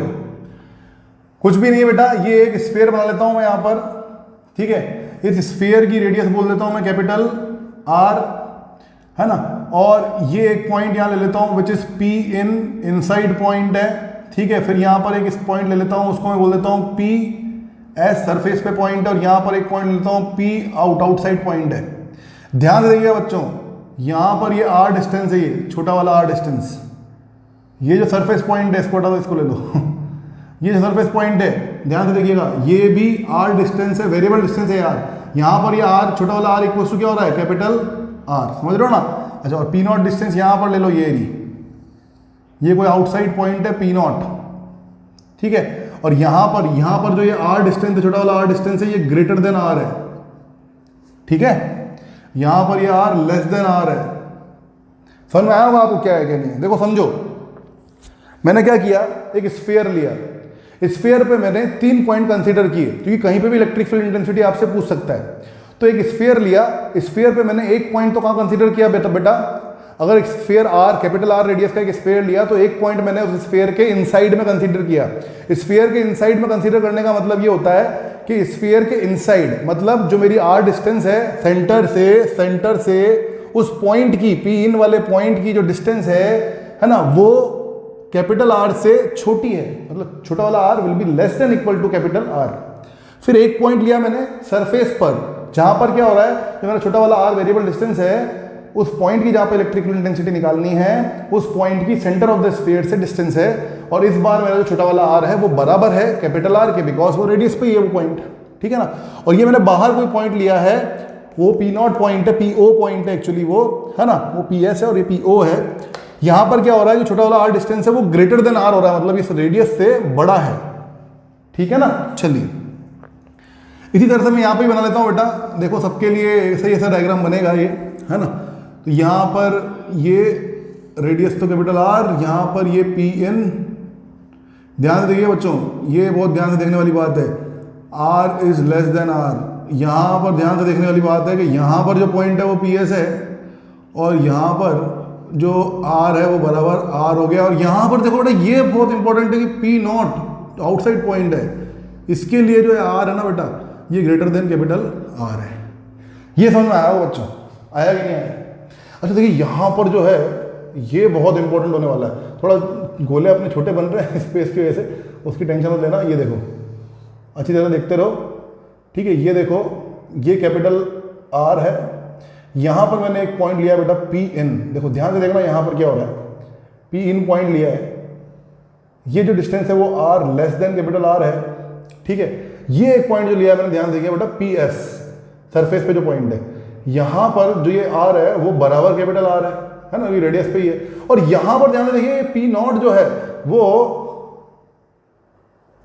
कुछ भी नहीं है बेटा, ये एक स्फीयर बना लेता हूं मैं यहां पर, ठीक है, इस स्फीयर की रेडियस बोल देता हूं मैं कैपिटल आर, है ना, और ये एक पॉइंट यहां ले लेता हूं which is P inside point है, ठीक है। फिर यहां पर एक इस पॉइंट ले लेता हूं, उसको मैं बोल देता हूं पी एस, सरफेस पे पॉइंट है, और यहां पर एक पॉइंट ले लेता हूं पी आउटसाइड पॉइंट है। ध्यान से देखिएगा बच्चों, यहां पर ये आर डिस्टेंस है, ये छोटा वाला आर डिस्टेंस, ये जो सरफेस पॉइंट है इसको हटा दो, इसको ले लो ये जो सरफेस पॉइंट है, ध्यान से देखिएगा, ये भी आर डिस्टेंस है, वेरिएबल डिस्टेंस है यार। यहां पर ये आर, छोटा वाला आर इक्वल टू क्या हो रहा है, कैपिटल आर, समझ रहे हो ना। अच्छा, और पी नॉट डिस्टेंस यहां पर ले लो, ये रही, ये कोई आउटसाइड पॉइंट है पी नॉट, ठीक है। और यहां पर जो ये आर डिस्टेंस है, छोटा वाला आर डिस्टेंस है, ये ग्रेटर देन आर है, ठीक है। यहां पर ये आर लेस देन आर है। समझ में आया होगा आपको क्या है क्या नहीं। देखो समझो, मैंने क्या किया, एक स्फीयर लिया, स्फीयर पे मैंने 3 पॉइंट कंसीडर किए, क्योंकि कहीं पे भी इलेक्ट्रिक फील्ड इंटेंसिटी आपसे पूछ सकता है। तो एक स्फीयर लिया, स्फीयर पे मैंने एक पॉइंट तो कहां कंसीडर किया बेटा, अगर एक sphere R, capital R radius का एक स्फीयर लिया तो एक पॉइंट मैंने उस स्फीयर के इनसाइड में कंसीडर किया। स्फीयर के इनसाइड में कंसीडर करने का मतलब ये होता है कि स्फीयर के इनसाइड मतलब जो मेरी आर डिस्टेंस है सेंटर से उस पॉइंट की, पी इन वाले पॉइंट की जो डिस्टेंस है ना, वो कैपिटल आर से छोटी है, मतलब छोटा वाला R will be less than equal to capital R. फिर एक पॉइंट लिया मैंने सरफेस पर, जहां पर क्या हो रहा है, जो मेरा छोटा वाला आर वेरिएबल डिस्टेंस है, उस पॉइंट की जहां पर इलेक्ट्रिकल इंटेंसिटी निकालनी है, उस पॉइंट की सेंटर ऑफ द स्फीयर से डिस्टेंस है, और इस बार मेरा जो छोटा वाला आर है वो बराबर है कैपिटल आर के, बिकॉज वो रेडियस पे ही है वो पॉइंट, ठीक है ना। और ये मैंने बाहर कोई पॉइंट लिया है, वो पी नॉट पॉइंट है, पी ओ पॉइंट है एक्चुअली वो, है ना, वो पी एस है और ये पी ओ है। यहां पर क्या हो रहा है, जो छोटा वाला आर डिस्टेंस है वो ग्रेटर देन आर हो रहा है, मतलब इस रेडियस से बड़ा है, ठीक है ना। चलिए इसी तरह से मैं यहां पे बना लेता हूं बेटा, देखो सबके लिए ऐसा डायग्राम बनेगा ये, है ना। तो यहां पर ये रेडियस तो कैपिटल आर, यहां पर ये पी एन, ध्यान से देखिए बच्चों, ये बहुत ध्यान से देखने वाली बात है, R is less than R. यहां पर ध्यान से देखने वाली बात है कि यहां पर जो पॉइंट है वो पी एस है, और यहां पर जो आर है वो बराबर आर हो गया। और यहां पर देखो बेटा, ये बहुत इंपॉर्टेंट है कि पी नॉट आउटसाइड पॉइंट है, इसके लिए जो आर है ना बेटा, ये ग्रेटर देन कैपिटल आर है। ये समझ में आया हो बच्चों, आया कि नहीं आया। अच्छा देखिए यहाँ पर जो है ये बहुत इंपॉर्टेंट होने वाला है, थोड़ा गोले अपने छोटे बन रहे हैं स्पेस की वजह से, उसकी टेंशन मत लेना। ये देखो अच्छी तरह देखते रहो, ठीक है। ये देखो ये कैपिटल आर है, यहाँ पर मैंने एक पॉइंट लिया बेटा पी इन, देखो ध्यान से देखना यहाँ पर क्या हो रहा है, पी इन पॉइंट लिया है, ये जो डिस्टेंस है वो R less than capital R है, ठीक है। ये एक पॉइंट जो लिया है मैंने, ध्यान देखिए बेटा पी एस, सरफेस पे जो पॉइंट है, यहां पर जो ये आर है वो बराबर कैपिटल आर है ना, ये रेडियस पे ही है। और यहां पर ध्यान से देखिए पी नॉट जो है वो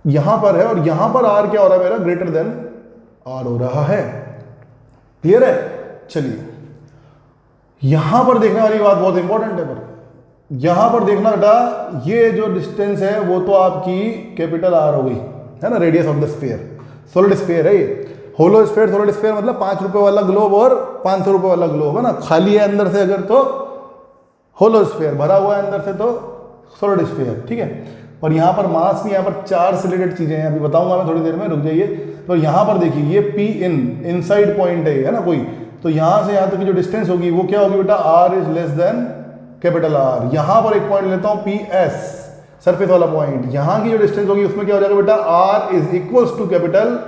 यहां पर है, और यहां पर आर क्या हो रहा है मेरा, ग्रेटर देन आर हो रहा है, क्लियर है। चलिए यहां पर देखने वाली बात बहुत इंपॉर्टेंट है, पर यहां पर देखना बेटा, ये जो डिस्टेंस है वो तो आपकी कैपिटल आर हो गई, है ना, radius of the sphere, solid sphere है ये। होलो स्फीयर सॉलिड स्फीयर मतलब 5 रुपए वाला ग्लोब और 500 रुपए वाला ग्लोब है ना, खाली है अंदर से अगर तो होलो स्फीयर, भरा हुआ है अंदर से तो सॉलिड स्फीयर, ठीक है। और यहाँ पर मास में यहाँ पर 4 से रिलेटेड चीजें हैं, अभी बताऊंगा मैं थोड़ी देर में, रुक जाइए। तो यहाँ पर देखिए ये पी इनसाइड पॉइंट है ना कोई, तो यहाँ से यहाँ तक की जो डिस्टेंस होगी वो क्या होगी बेटा, R is less than capital R. यहाँ पर एक पॉइंट लेता हूँ पी एस, सरफेस वाला पॉइंट, यहाँ की जो डिस्टेंस होगी उसमें क्या हो जाएगा बेटा, R is equals to capital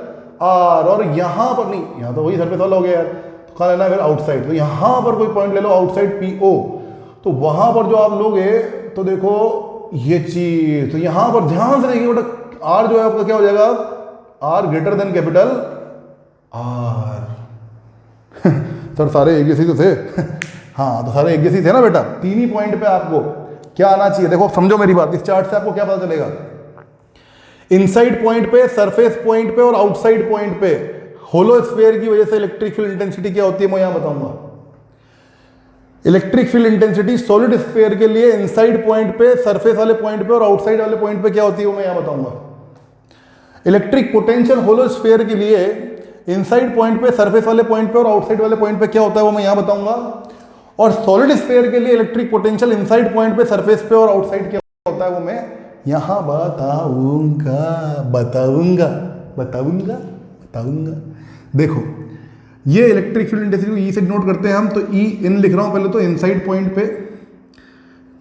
R. और यहाँ पर नहीं, यहाँ तो वही सरफेस वाला हो गया यार, तो कहाँ लेना है फिर आउटसाइड, तो यहाँ पर कोई पॉइंट ले लो आउटसाइड पी ओ, तो वहां पर जो आप लोगे तो देखो ये चीज, तो यहां पर ध्यान से देखिए बेटा, आर जो है आपका क्या हो जाएगा, R greater than capital R. Sir सारे एक जैसे तो थे हाँ, तो सारे एक जैसे थे ना बेटा। तीन ही पॉइंट पे आपको क्या आना चाहिए, देखो समझो मेरी बात, इस चार्ट से आपको क्या पता चलेगा, इनसाइड पॉइंट पे, सरफेस पॉइंट पे और आउटसाइड पॉइंट पे होलो स्फीयर की वजह से इलेक्ट्रिक फील्ड इंटेंसिटी क्या होती है, मैं यहां बताऊंगा। Electric field intensity solid sphere के लिए इनसाइड पॉइंट पे, सरफेस वाले पॉइंट पे और आउटसाइड वाले पॉइंट पे क्या होती है वो मैं यहां बताऊंगा। इलेक्ट्रिक पोटेंशियल होलो स्फीयर के लिए इनसाइड पॉइंट पे, सरफेस वाले पॉइंट पे और आउटसाइड वाले पॉइंट पे क्या होता है वो मैं यहां बताऊंगा। और सॉलिड स्फीयर के लिए इलेक्ट्रिक पोटेंशियल इनसाइड पॉइंट पे, सरफेस पे और आउटसाइड क्या होता है वो मैं यहां बताऊंगा। देखो ये इलेक्ट्रिक फील्ड इंटेंसिटी ई से नोट करते हैं हम, तो ई इन लिख रहा हूं पहले तो इनसाइड पॉइंट पे,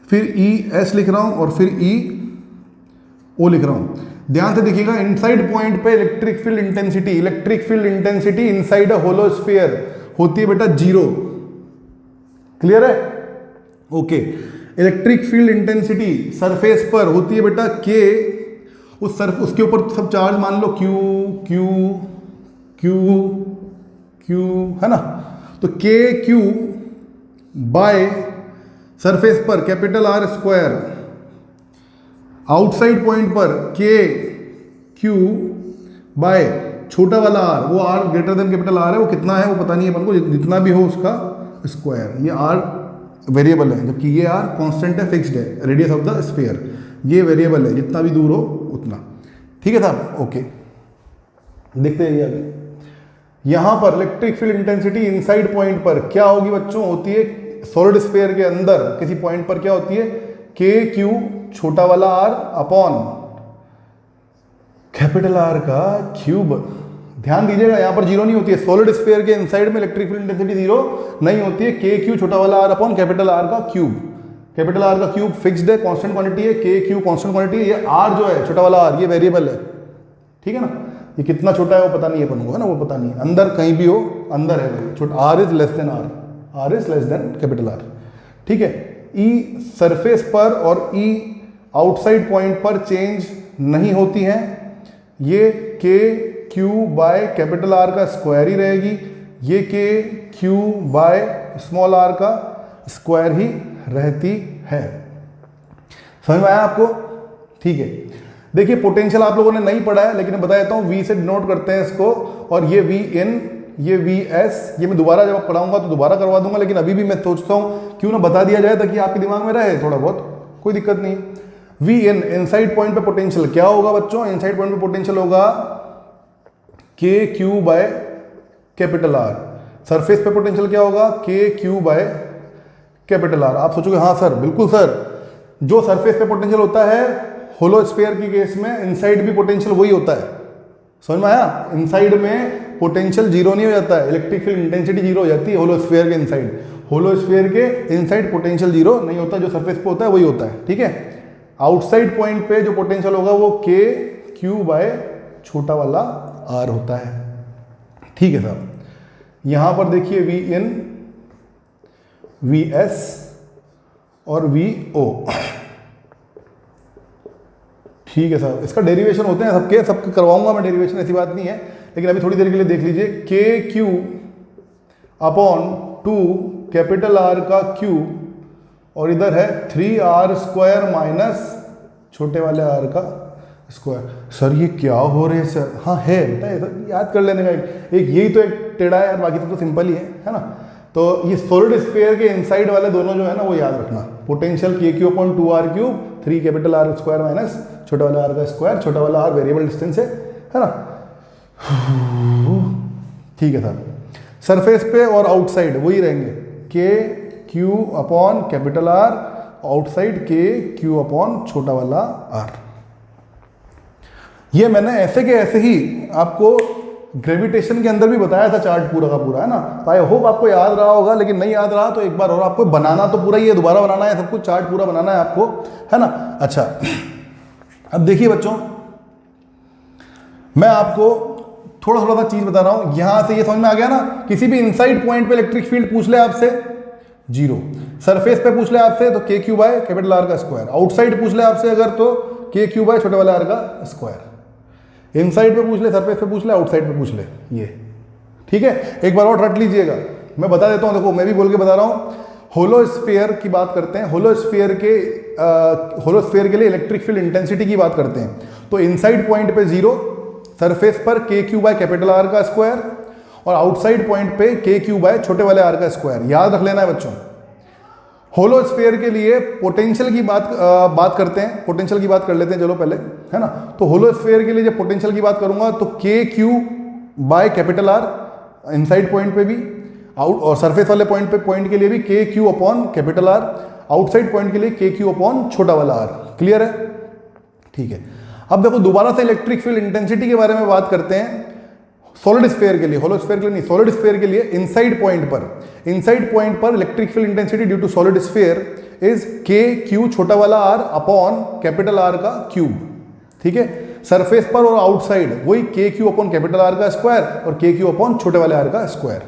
फिर ई एस लिख रहा हूं और फिर ई ओ लिख रहा हूं। ध्यान से देखिएगा, इनसाइड पॉइंट पे electric field intensity inside a hollow sphere होती है बेटा 0। क्लियर है? Okay. Electric field intensity surface पर होती है बेटा के, उसके ऊपर सब चार्ज मान लो क्यू क्यू क्यू क्यू है ना, तो के क्यू बाय सरफेस पर capital R square, outside point पर के क्यू बाय छोटा वाला आर, वो R greater than capital R है, वो कितना है वो पता नहीं है अपन को, जितना भी हो उसका स्क्वायर। ये आर वेरिएबल है, जबकि ये आर कांस्टेंट है, फिक्स्ड है, रेडियस ऑफ द स्फीयर ये वेरिएबल है, जितना भी दूर हो उतना। ठीक है साहब? ओके, देखते हैं आगे। यहां पर electric field intensity inside point पर क्या होगी बच्चों, होती है सॉलिड स्फीयर के अंदर किसी पॉइंट पर क्या होती है, के क्यू छोटा वाला आर अपॉन कैपिटल आर का क्यूब। ध्यान दीजिएगा यहां पर जीरो नहीं होती है, सॉलिड स्फीयर के इनसाइड में इलेक्ट्रिक फील्ड इंटेंसिटी जीरो नहीं होती है, के क्यू छोटा वाला आर अपॉन कैपिटल आर का क्यूब। कैपिटल आर का क्यूब फिक्स्ड है, कांस्टेंट क्वांटिटी है, के क्यू कांस्टेंट क्वांटिटी है, ये आर जो है छोटा वाला आर ये वेरिएबल है। ठीक है ना, ये कितना छोटा है वो पता नहीं है अपन को, है ना, वो पता नहीं, अंदर कहीं भी हो अंदर है भाई, छोटा R is less than R is less than capital R. ठीक है, ई सरफेस पर और ई आउटसाइड पॉइंट पर चेंज नहीं होती हैं, ये K Q by capital R का स्क्वायर ही रहेगी, ये K Q by small R का स्क्वायर ही रहती है। समझ में आया आपको? ठीक है, देखिए पोटेंशियल आप लोगों ने नहीं पढ़ा है, लेकिन बता देता हूँ, वी से डिनोट करते हैं इसको, और ये वी इन, ये वी एस, ये मैं दोबारा जब पढ़ाऊंगा तो दोबारा करवा दूंगा, लेकिन अभी भी मैं सोचता हूँ क्यों ना बता दिया जाए ताकि आपके दिमाग में रहे थोड़ा बहुत, कोई दिक्कत नहीं। वी इन इनसाइड पॉइंट पे पोटेंशियल क्या होगा बच्चों, इनसाइड पॉइंट पे पोटेंशियल होगा K Q by capital R. Surface पे पोटेंशियल क्या होगा, K Q by capital are. आप सोचोगे हाँ सर, बिल्कुल सर, जो सरफेस पे पोटेंशियल होता है होलो स्फीयर की केस में, इनसाइड भी पोटेंशियल वही होता है। समझ में आया? इनसाइड में पोटेंशियल जीरो नहीं हो जाता है, इलेक्ट्रिक फील्ड इंटेंसिटी जीरो हो जाती है होलो स्फीयर के इनसाइड, होलो स्फीयर के इनसाइड पोटेंशियल जीरो नहीं होता, जो सरफेस पे होता है वही होता है। ठीक है, आउटसाइड पॉइंट पे जो पोटेंशियल होगा वो के क्यू बाय छोटा वाला आर होता है। ठीक है साहब, यहां पर देखिए वी इन, वी एस और वी ओ। ठीक है साहब, इसका डेरिवेशन होते हैं सबके करवाऊंगा मैं डेरिवेशन, ऐसी बात नहीं है, लेकिन अभी थोड़ी देर के लिए देख लीजिए, के क्यू अपॉन 2 कैपिटल आर का क्यूब, और इधर है 3r स्क्वायर माइनस छोटे वाले आर का स्क्वायर। सर ये क्या हो रहे हैं सर? हाँ है बेटा, याद कर लेने का, एक यही तो एक टेढ़ा है यार, बाकी सब तो सिंपल ही है ना। तो ये सॉलिड स्फीयर के इनसाइड वाले दोनों जो है ना वो याद रखना, पोटेंशियल के Q upon 2r cube, 3 capital R square minus छोटा वाला आर का स्क्वायर, छोटा वाला आर वेरिएबल डिस्टेंस है ना। ठीक है सर। सरफेस पे और आउटसाइड वही रहेंगे, के Q upon capital are, outside के क्यू अपॉन छोटा वाला आर। ये मैंने ऐसे के ऐसे ही आपको ग्रेविटेशन के अंदर भी बताया था चार्ट पूरा का पूरा, है ना। तो आई होप आपको याद रहा होगा, लेकिन नहीं याद रहा तो एक बार और आपको बनाना तो पूरा ही है, दोबारा बनाना है, सब कुछ चार्ट पूरा बनाना है आपको, है ना। अच्छा, अब देखिए बच्चों, मैं आपको थोड़ा थोड़ा सा चीज बता रहा हूं, यहां से ये समझ में आ गया ना। किसी भी इनसाइड पॉइंट पे इलेक्ट्रिक फील्ड पूछ ले आपसे 0, सरफेस पे पूछ ले आपसे तो K Q by capital R का स्क्वायर, आउटसाइड पूछ ले आपसे अगर तो के क्यू बाय छोटे वाले आर का स्क्वायर, इनसाइड पे पूछ ले, सरफेस पे पूछ ले, आउटसाइड पे पूछ ले, ये ठीक है। एक बार और रट लीजिएगा, मैं बता देता हूं, देखो मैं भी बोल के बता रहा हूं। होलोस्फीयर की बात करते हैं, होलोस्फीयर के लिए इलेक्ट्रिक फील्ड इंटेंसिटी की बात करते हैं, तो इनसाइड पॉइंट पे 0, सरफेस पर K Q by capital R का स्क्वायर, और आउटसाइड पॉइंट पे के क्यू बाय छोटे वाले आर का स्क्वायर। याद रख लेना है बच्चों। होलोस्फीयर के लिए पोटेंशियल की बात करते हैं, पोटेंशियल की बात कर लेते हैं चलो पहले, है ना। तो होलोस्फीयर के लिए जब पोटेंशियल की बात करूंगा तो K Q by capital R inside point पे भी, आउट और सरफेस वाले पॉइंट के लिए भी के Q upon capital are, outside point के लिए के क्यू अपॉन छोटा वाला आर। क्लियर है, ठीक है। अब देखो दोबारा से इलेक्ट्रिक फील्ड इंटेंसिटी के बारे में बात करते हैं। सॉलिड स्फीयर के लिए, होलोस्फीयर के लिए नहीं, सॉलिड स्फीयर के लिए इनसाइड पॉइंट पर electric field intensity due to solid sphere is K Q छोटा वाला आर अपॉन कैपिटल आर का क्यूब, ठीक है। सरफेस पर और आउटसाइड वही K Q upon capital R का स्क्वायर और के क्यू अपॉन छोटे वाले आर का स्क्वायर,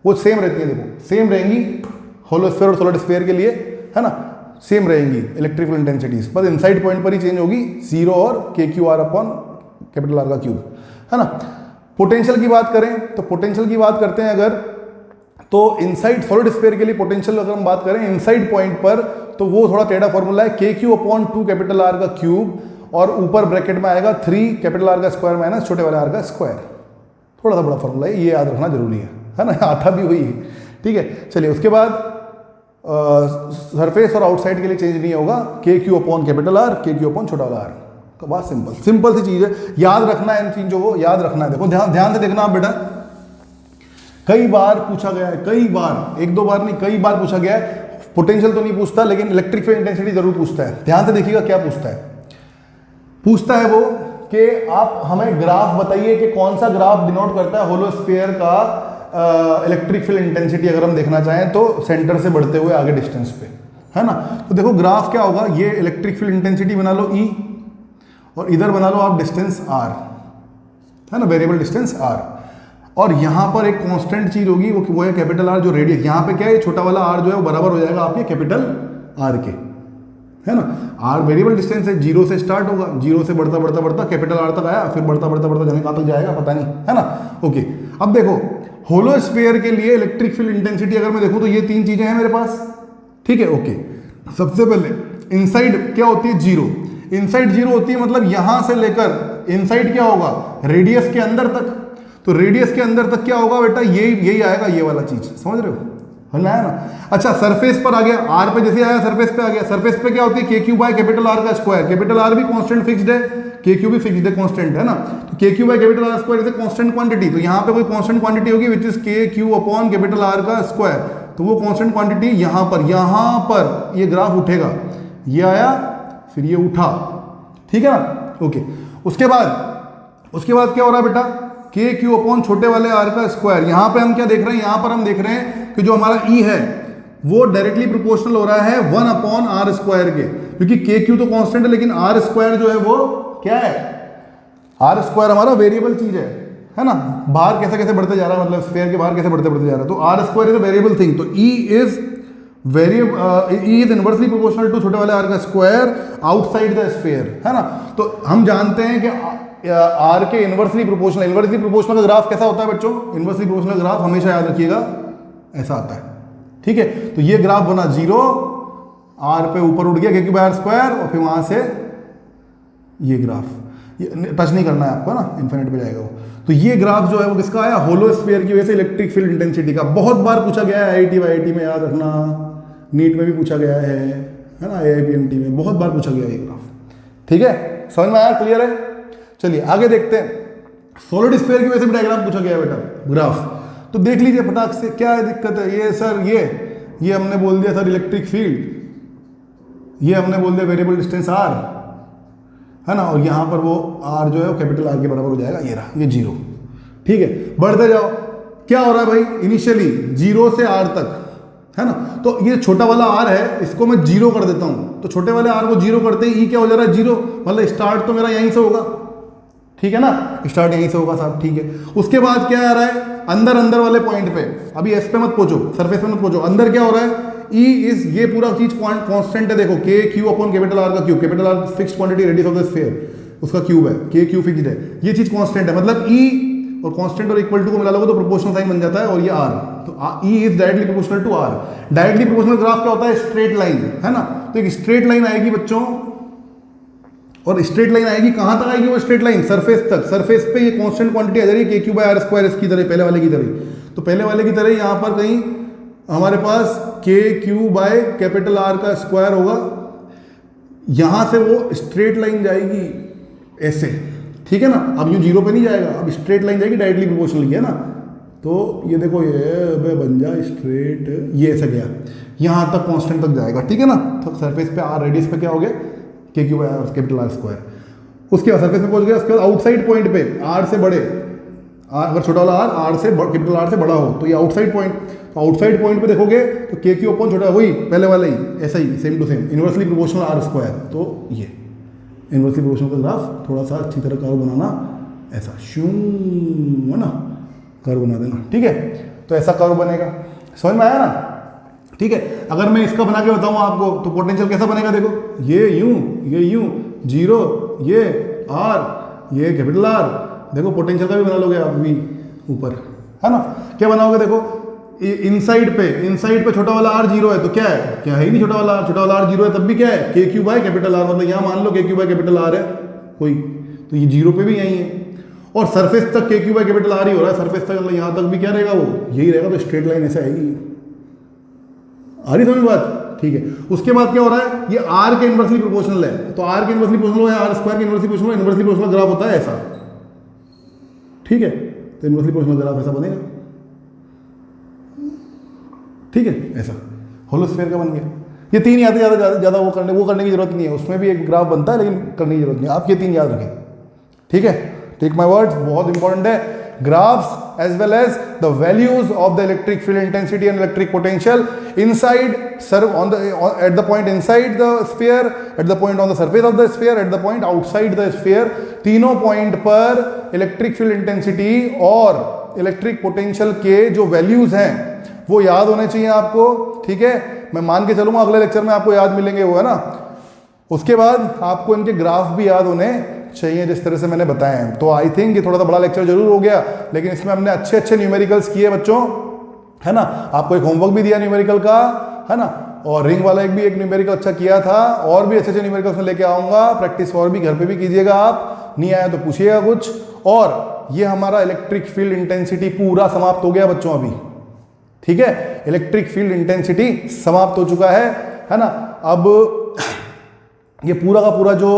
वो सेम रहती है, देखो सेम रहेंगी होलोस्फीयर और सॉलिड स्फीयर के लिए, है ना, सेम रहेंगी इलेक्ट्रिक फील्ड इंटेंसिटीज, बस इनसाइड पॉइंट पर ही चेंज होगी, 0 और K Q R upon capital R का क्यूब, है ना। पोटेंशियल की बात करें तो पोटेंशियल की बात करते हैं अगर, तो इनसाइड सॉलिड स्फीयर के लिए पोटेंशियल अगर हम बात करें इनसाइड पॉइंट पर, तो वो थोड़ा टेढ़ा फॉर्मूला है, K Q upon 2 capital R का क्यूब, और ऊपर ब्रैकेट में आएगा 3 कैपिटल आर का स्क्वायर माइनस छोटे वाले आर का स्क्वायर। थोड़ा सा बड़ा फॉर्मूला है, ये याद रखना जरूरी है ना, आता भी वही है, ठीक है। चलिए उसके बाद सरफेस और आउटसाइड के लिए चेंज नहीं होगा, K Q upon capital are, के क्यू अपॉन छोटा वाला आर। तो बात सिंपल सी चीज है, याद रखना है इन चीजों को, याद रखना है। देखो ध्यान से देखना आप बेटा, कई बार पूछा गया है, कई बार, एक दो बार नहीं, कई बार पूछा गया है। पोटेंशियल तो नहीं पूछता, लेकिन इलेक्ट्रिक फील्ड इंटेंसिटी जरूर पूछता है। ध्यान से देखिएगा क्या पूछता है वो कि आप हमें ग्राफ बताइए कि कौन सा ग्राफ डिनोट करता है होलोस्फीयर का इलेक्ट्रिक फील्ड इंटेंसिटी, अगर हम देखना चाहें तो सेंटर से बढ़ते हुए आगे डिस्टेंस पे, है ना। तो देखो ग्राफ क्या होगा, ये इलेक्ट्रिक फील्ड इंटेंसिटी बना लो E, और इधर बना लो आप डिस्टेंस R, है ना, वेरिएबल डिस्टेंस R, और यहां पर एक कांस्टेंट चीज होगी, वो है कैपिटल R, जो रेडियस, यहां पे क्या है, छोटा वाला R जो है वो बराबर हो जाएगा आपके कैपिटल R के, है ना। R वेरिएबल डिस्टेंस है, 0 से स्टार्ट होगा, 0 से बढ़ता बढ़ता बढ़ता कैपिटल R तक आया, फिर बढ़ता बढ़ता बढ़ता जाने कहां तक जाएगा पता नहीं, है ना। ओके, अब देखो होलोस्फीयर के लिए इलेक्ट्रिक फील्ड इंटेंसिटी अगर मैं देखूं तो ये 3 चीजें हैं मेरे पास, ठीक है। ओके, सबसे पहले इनसाइड क्या होती है, 0, इनसाइड 0 होती है, मतलब यहां से लेकर इनसाइड क्या होगा, रेडियस के अंदर तक। तो रेडियस के अंदर तक क्या होगा बेटा, यही आएगा, ये वाला चीज, समझ रहे हो, है ना। अच्छा, सरफेस पर आ गया, आर पे जैसे आया सरफेस पे आ गया, सरफेस पे क्या होती है, K Q by capital R का स्क्वायर, कैपिटल आर भी कांस्टेंट फिक्स्ड है, के क्यू भी फिक्स्ड है, कांस्टेंट, है ना। तो K Q by capital R square is a constant quantity, तो यहाँ पे कोई कांस्टेंट क्वांटिटी होगी which is K Q upon capital R का स्क्वायर, तो वो कांस्टेंट क्वांटिटी यहाँ पर ये ग्राफ उठेगा, ये आया फिर ये उठा, ठीक है ना। ओके, उसके बाद क्या हो रहा है बेटा, के क्यू अपॉन छोटे वाले आर का स्क्वायर। यहां पे हम क्या देख रहे हैं, यहां पर हम देख रहे हैं कि जो हमारा ई है वो डायरेक्टली प्रोपोर्शनल हो रहा है 1 अपॉन आर स्क्वायर के, क्योंकि के क्यू तो कांस्टेंट है, लेकिन आर स्क्वायर जो है वो क्या है, आर स्क्वायर हमारा वेरिएबल चीज है ना। बाहर कैसे कैसे बढ़ते जा रहा है, मतलब स्फीयर के बाहर कैसे बढ़ते जा रहा है, तो R square is a variable thing, तो E is inversely proportional to छोटे वाले आर का स्क्वायर आउटसाइड द स्फीयर, है ना। तो हम जानते हैं कि आर के इनवर्सली प्रोपोर्शनल का ग्राफ कैसा होता है बच्चों, इनवर्सली प्रोपोर्शनल ग्राफ हमेशा याद रखिएगा ऐसा आता है, ठीक है। तो ये ग्राफ बना 0, आर पे ऊपर उठ गया क्योंकि बाय आर स्क्वायर, और फिर वहां से ये ग्राफ, ये टच नहीं करना है आपको ना, इन्फिनिट पे जाएगा वो। तो ये ग्राफ जो है वो किसका आया, होलोस्फीयर की वजह से इलेक्ट्रिक फील्ड इंटेंसिटी का। बहुत बार पूछा गया है, IIT में याद रखना, नीट में भी पूछा गया है ना, AIPMT में बहुत बार पूछा गया ये ग्राफ, ठीक है। समझ में आया, क्लियर है। चलिए आगे देखते हैं, सॉलिड स्फीयर की वजह से भी डायग्राम पूछा गया है बेटा, ग्राफ। तो देख लीजिए फटाक से क्या है दिक्कत है। ये सर ये हमने बोल दिया सर इलेक्ट्रिक फील्ड, ये हमने बोल दिया वेरिएबल डिस्टेंस आर, है ना, और यहाँ पर वो आर जो है वो कैपिटल आर के बराबर हो जाएगा, ये रहा, ये 0। ठीक है, बढ़ते जाओ, क्या हो रहा है भाई, इनिशियली 0 से आर तक, है ना, तो ये छोटा वाला आर है, इसको मैं 0 कर देता हूँ, तो छोटे वाले आर को 0 करते ही क्या हो जा रहा है 0, मतलब स्टार्ट तो मेरा यहीं से होगा, ठीक है ना, स्टार्ट यहीं से होगा साहब, ठीक है। उसके बाद क्या आ रहा है, अंदर वाले पॉइंट पे, अभी एस पे मत पहुंचो, सरफेस पे मत पहुंचो, अंदर क्या हो रहा है, ई इज, ये पूरा चीज कांस्टेंट है, देखो के क्यू अपॉन कैपिटल आर का cube, capital R fixed quantity radius of the sphere, उसका क्यूब है, के क्यू फिक्स्ड है, ये चीज कांस्टेंट है, मतलब ई और कांस्टेंट और इक्वल टू को मिला लोगे तो प्रोपोर्शनल साइन बन जाता है, और ये आर, तो E is directly proportional to R. Directly proportional graph क्या होता है, स्ट्रेट लाइन, है ना, तो एक स्ट्रेट लाइन आएगी बच्चों, और स्ट्रेट लाइन आएगी कहां तक आएगी वो स्ट्रेट लाइन, सरफेस तक, सरफेस पे ये कांस्टेंट क्वांटिटी आ जा रही है K Q by are square, इसकी तरह, पहले वाले की तरह, तो पहले वाले की तरह यहां पर कहीं हमारे पास के क्यू बाय कैपिटल आर का स्क्वायर होगा, यहां से वो स्ट्रेट लाइन जाएगी ऐसे, ठीक है ना, अब यूं 0 पे नहीं जाएगा, अब स्ट्रेट लाइन जाएगी डायरेक्टली प्रोपोर्शनल, है ना, तो ये देखो ये बन जा स्ट्रेट, ये ऐसे गया, यहां तक कांस्टेंट तक जाएगा, ठीक है ना, तो सरफेस पे आर, रेडियस पे क्या हो गया K Q by R capital R square, उसके बाद सरफेस पे पहुंच गया, उसके बाद आउटसाइड पॉइंट पे आर से बड़े, अगर छोटा वाला आर से कैपिटल आर से बड़ा हो तो ये आउटसाइड पॉइंट, तो आउटसाइड पॉइंट पे देखोगे तो के क्यू अपॉन छोटा, वही पहले वाला ही, ऐसा ही same to same, inversely proportional R square, तो ये इनवर्सली प्रोपोर्शनल का ग्राफ थोड़ा सा अच्छी तरह कर्व बनाना, ऐसा शूं, है ना, कर्व बना देना, ठीक है, तो ऐसा कर्व बनेगा, समझ में आया ना, ठीक है। अगर मैं इसका बना के बताऊं आपको तो पोटेंशियल कैसा बनेगा, देखो ये यूं 0, ये आर, ये कैपिटल आर, देखो पोटेंशियल का भी बना लोगे आप भी ऊपर, है ना, क्या बनाओगे, देखो इनसाइड पे छोटा वाला आर 0 है, तो क्या है ही नहीं, छोटा वाला आर 0 है, तब भी क्या है K Q by capital are, मतलब यहाँ मान लो के क्यू बाय कैपिटल आर है कोई, तो ये 0 पे भी यही है, और सरफेस तक के क्यू बाय कैपिटल आर ही हो रहा है, सरफेस तक, मतलब यहाँ तक भी क्या रहेगा, वो यही रहेगा, तो स्ट्रेट लाइन ऐसा आएगी, आ रही समझ बात, ठीक है। उसके बाद क्या हो रहा है, ये आर के इनवर्सली प्रोपोर्शनल है, तो आर के इनवर्सली प्रोपोर्शनल है, आर स्क्वायर के इनवर्सली प्रोपोर्शनल ग्राफ होता है ऐसा, ठीक है, तो इनवर्सली प्रोपोर्शनल ग्राफ ऐसा बनेगा, ठीक है, ऐसा होलोस्फीयर का बन गया। ये 3 याद ज़्यादा वो करने की जरूरत नहीं है, उसमें भी एक ग्राफ बनता है लेकिन करने की जरूरत नहीं है, आप ये 3 याद रखें, ठीक है, टेक माय वर्ड्स, बहुत इंपॉर्टेंट है, graphs as well as the values of the electric field intensity and electric potential inside at the point inside the sphere, at the point on the surface of the sphere, at the point outside the sphere, तीनों point पर electric field intensity और electric potential के जो values हैं वो याद होने चाहिए आपको, ठीक है, मैं मान के चलूंगा अगले लेक्चर में आपको याद मिलेंगे वो, है ना। उसके बाद आपको इनके ग्राफ भी याद होने चाहिए जिस तरह से मैंने बताया है। तो आई थिंक ये थोड़ा सा बड़ा लेक्चर जरूर हो गया, लेकिन इसमें हमने अच्छे न्यूमेरिकल्स किए बच्चों, है ना, आपको एक होमवर्क भी दिया न्यूमेरिकल का, है ना, और रिंग वाला एक न्यूमेरिकल अच्छा किया था, और भी अच्छे न्यूमेरिकल्स में लेके आऊंगा, प्रैक्टिस और भी घर पे भी कीजिएगा आप, नहीं आया तो पूछिएगा कुछ। और ये हमारा इलेक्ट्रिक फील्ड इंटेंसिटी पूरा समाप्त हो गया बच्चों अभी, ठीक है, इलेक्ट्रिक फील्ड इंटेंसिटी समाप्त हो चुका है ना। अब ये पूरा का पूरा जो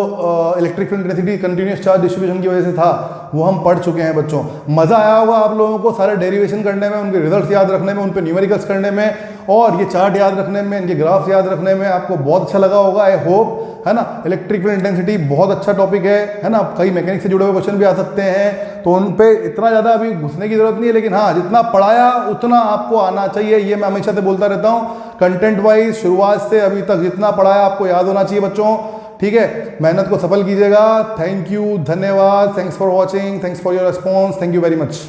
electric field intensity continuous charge distribution की वजह से था वो हम पढ़ चुके हैं बच्चों। मजा आया होगा आप लोगों को सारे डेरिवेशन करने में, उनके रिजल्ट्स याद रखने में, उन पे न्यूमेरिकल्स करने में, और ये चार्ट याद रखने में, इनके ग्राफ्स याद रखने में आपको बहुत अच्छा लगा होगा, आई होप, है ना। इलेक्ट्रिक फील्ड इंटेंसिटी बहुत अच्छा टॉपिक है ना, कई मैकेनिक्स से जुड़े हुए क्वेश्चन भी आ सकते हैं, तो उन पे इतना ज़्यादा अभी घुसने की जरूरत नहीं है, लेकिन हाँ जितना पढ़ाया उतना आपको आना चाहिए, ये मैं हमेशा से बोलता रहता हूँ। कंटेंट वाइज शुरुआत से अभी तक जितना पढ़ाया आपको याद होना चाहिए बच्चों, ठीक है। मेहनत को सफल कीजिएगा। थैंक यू, धन्यवाद, thanks for watching, thanks for your response, thank you very much.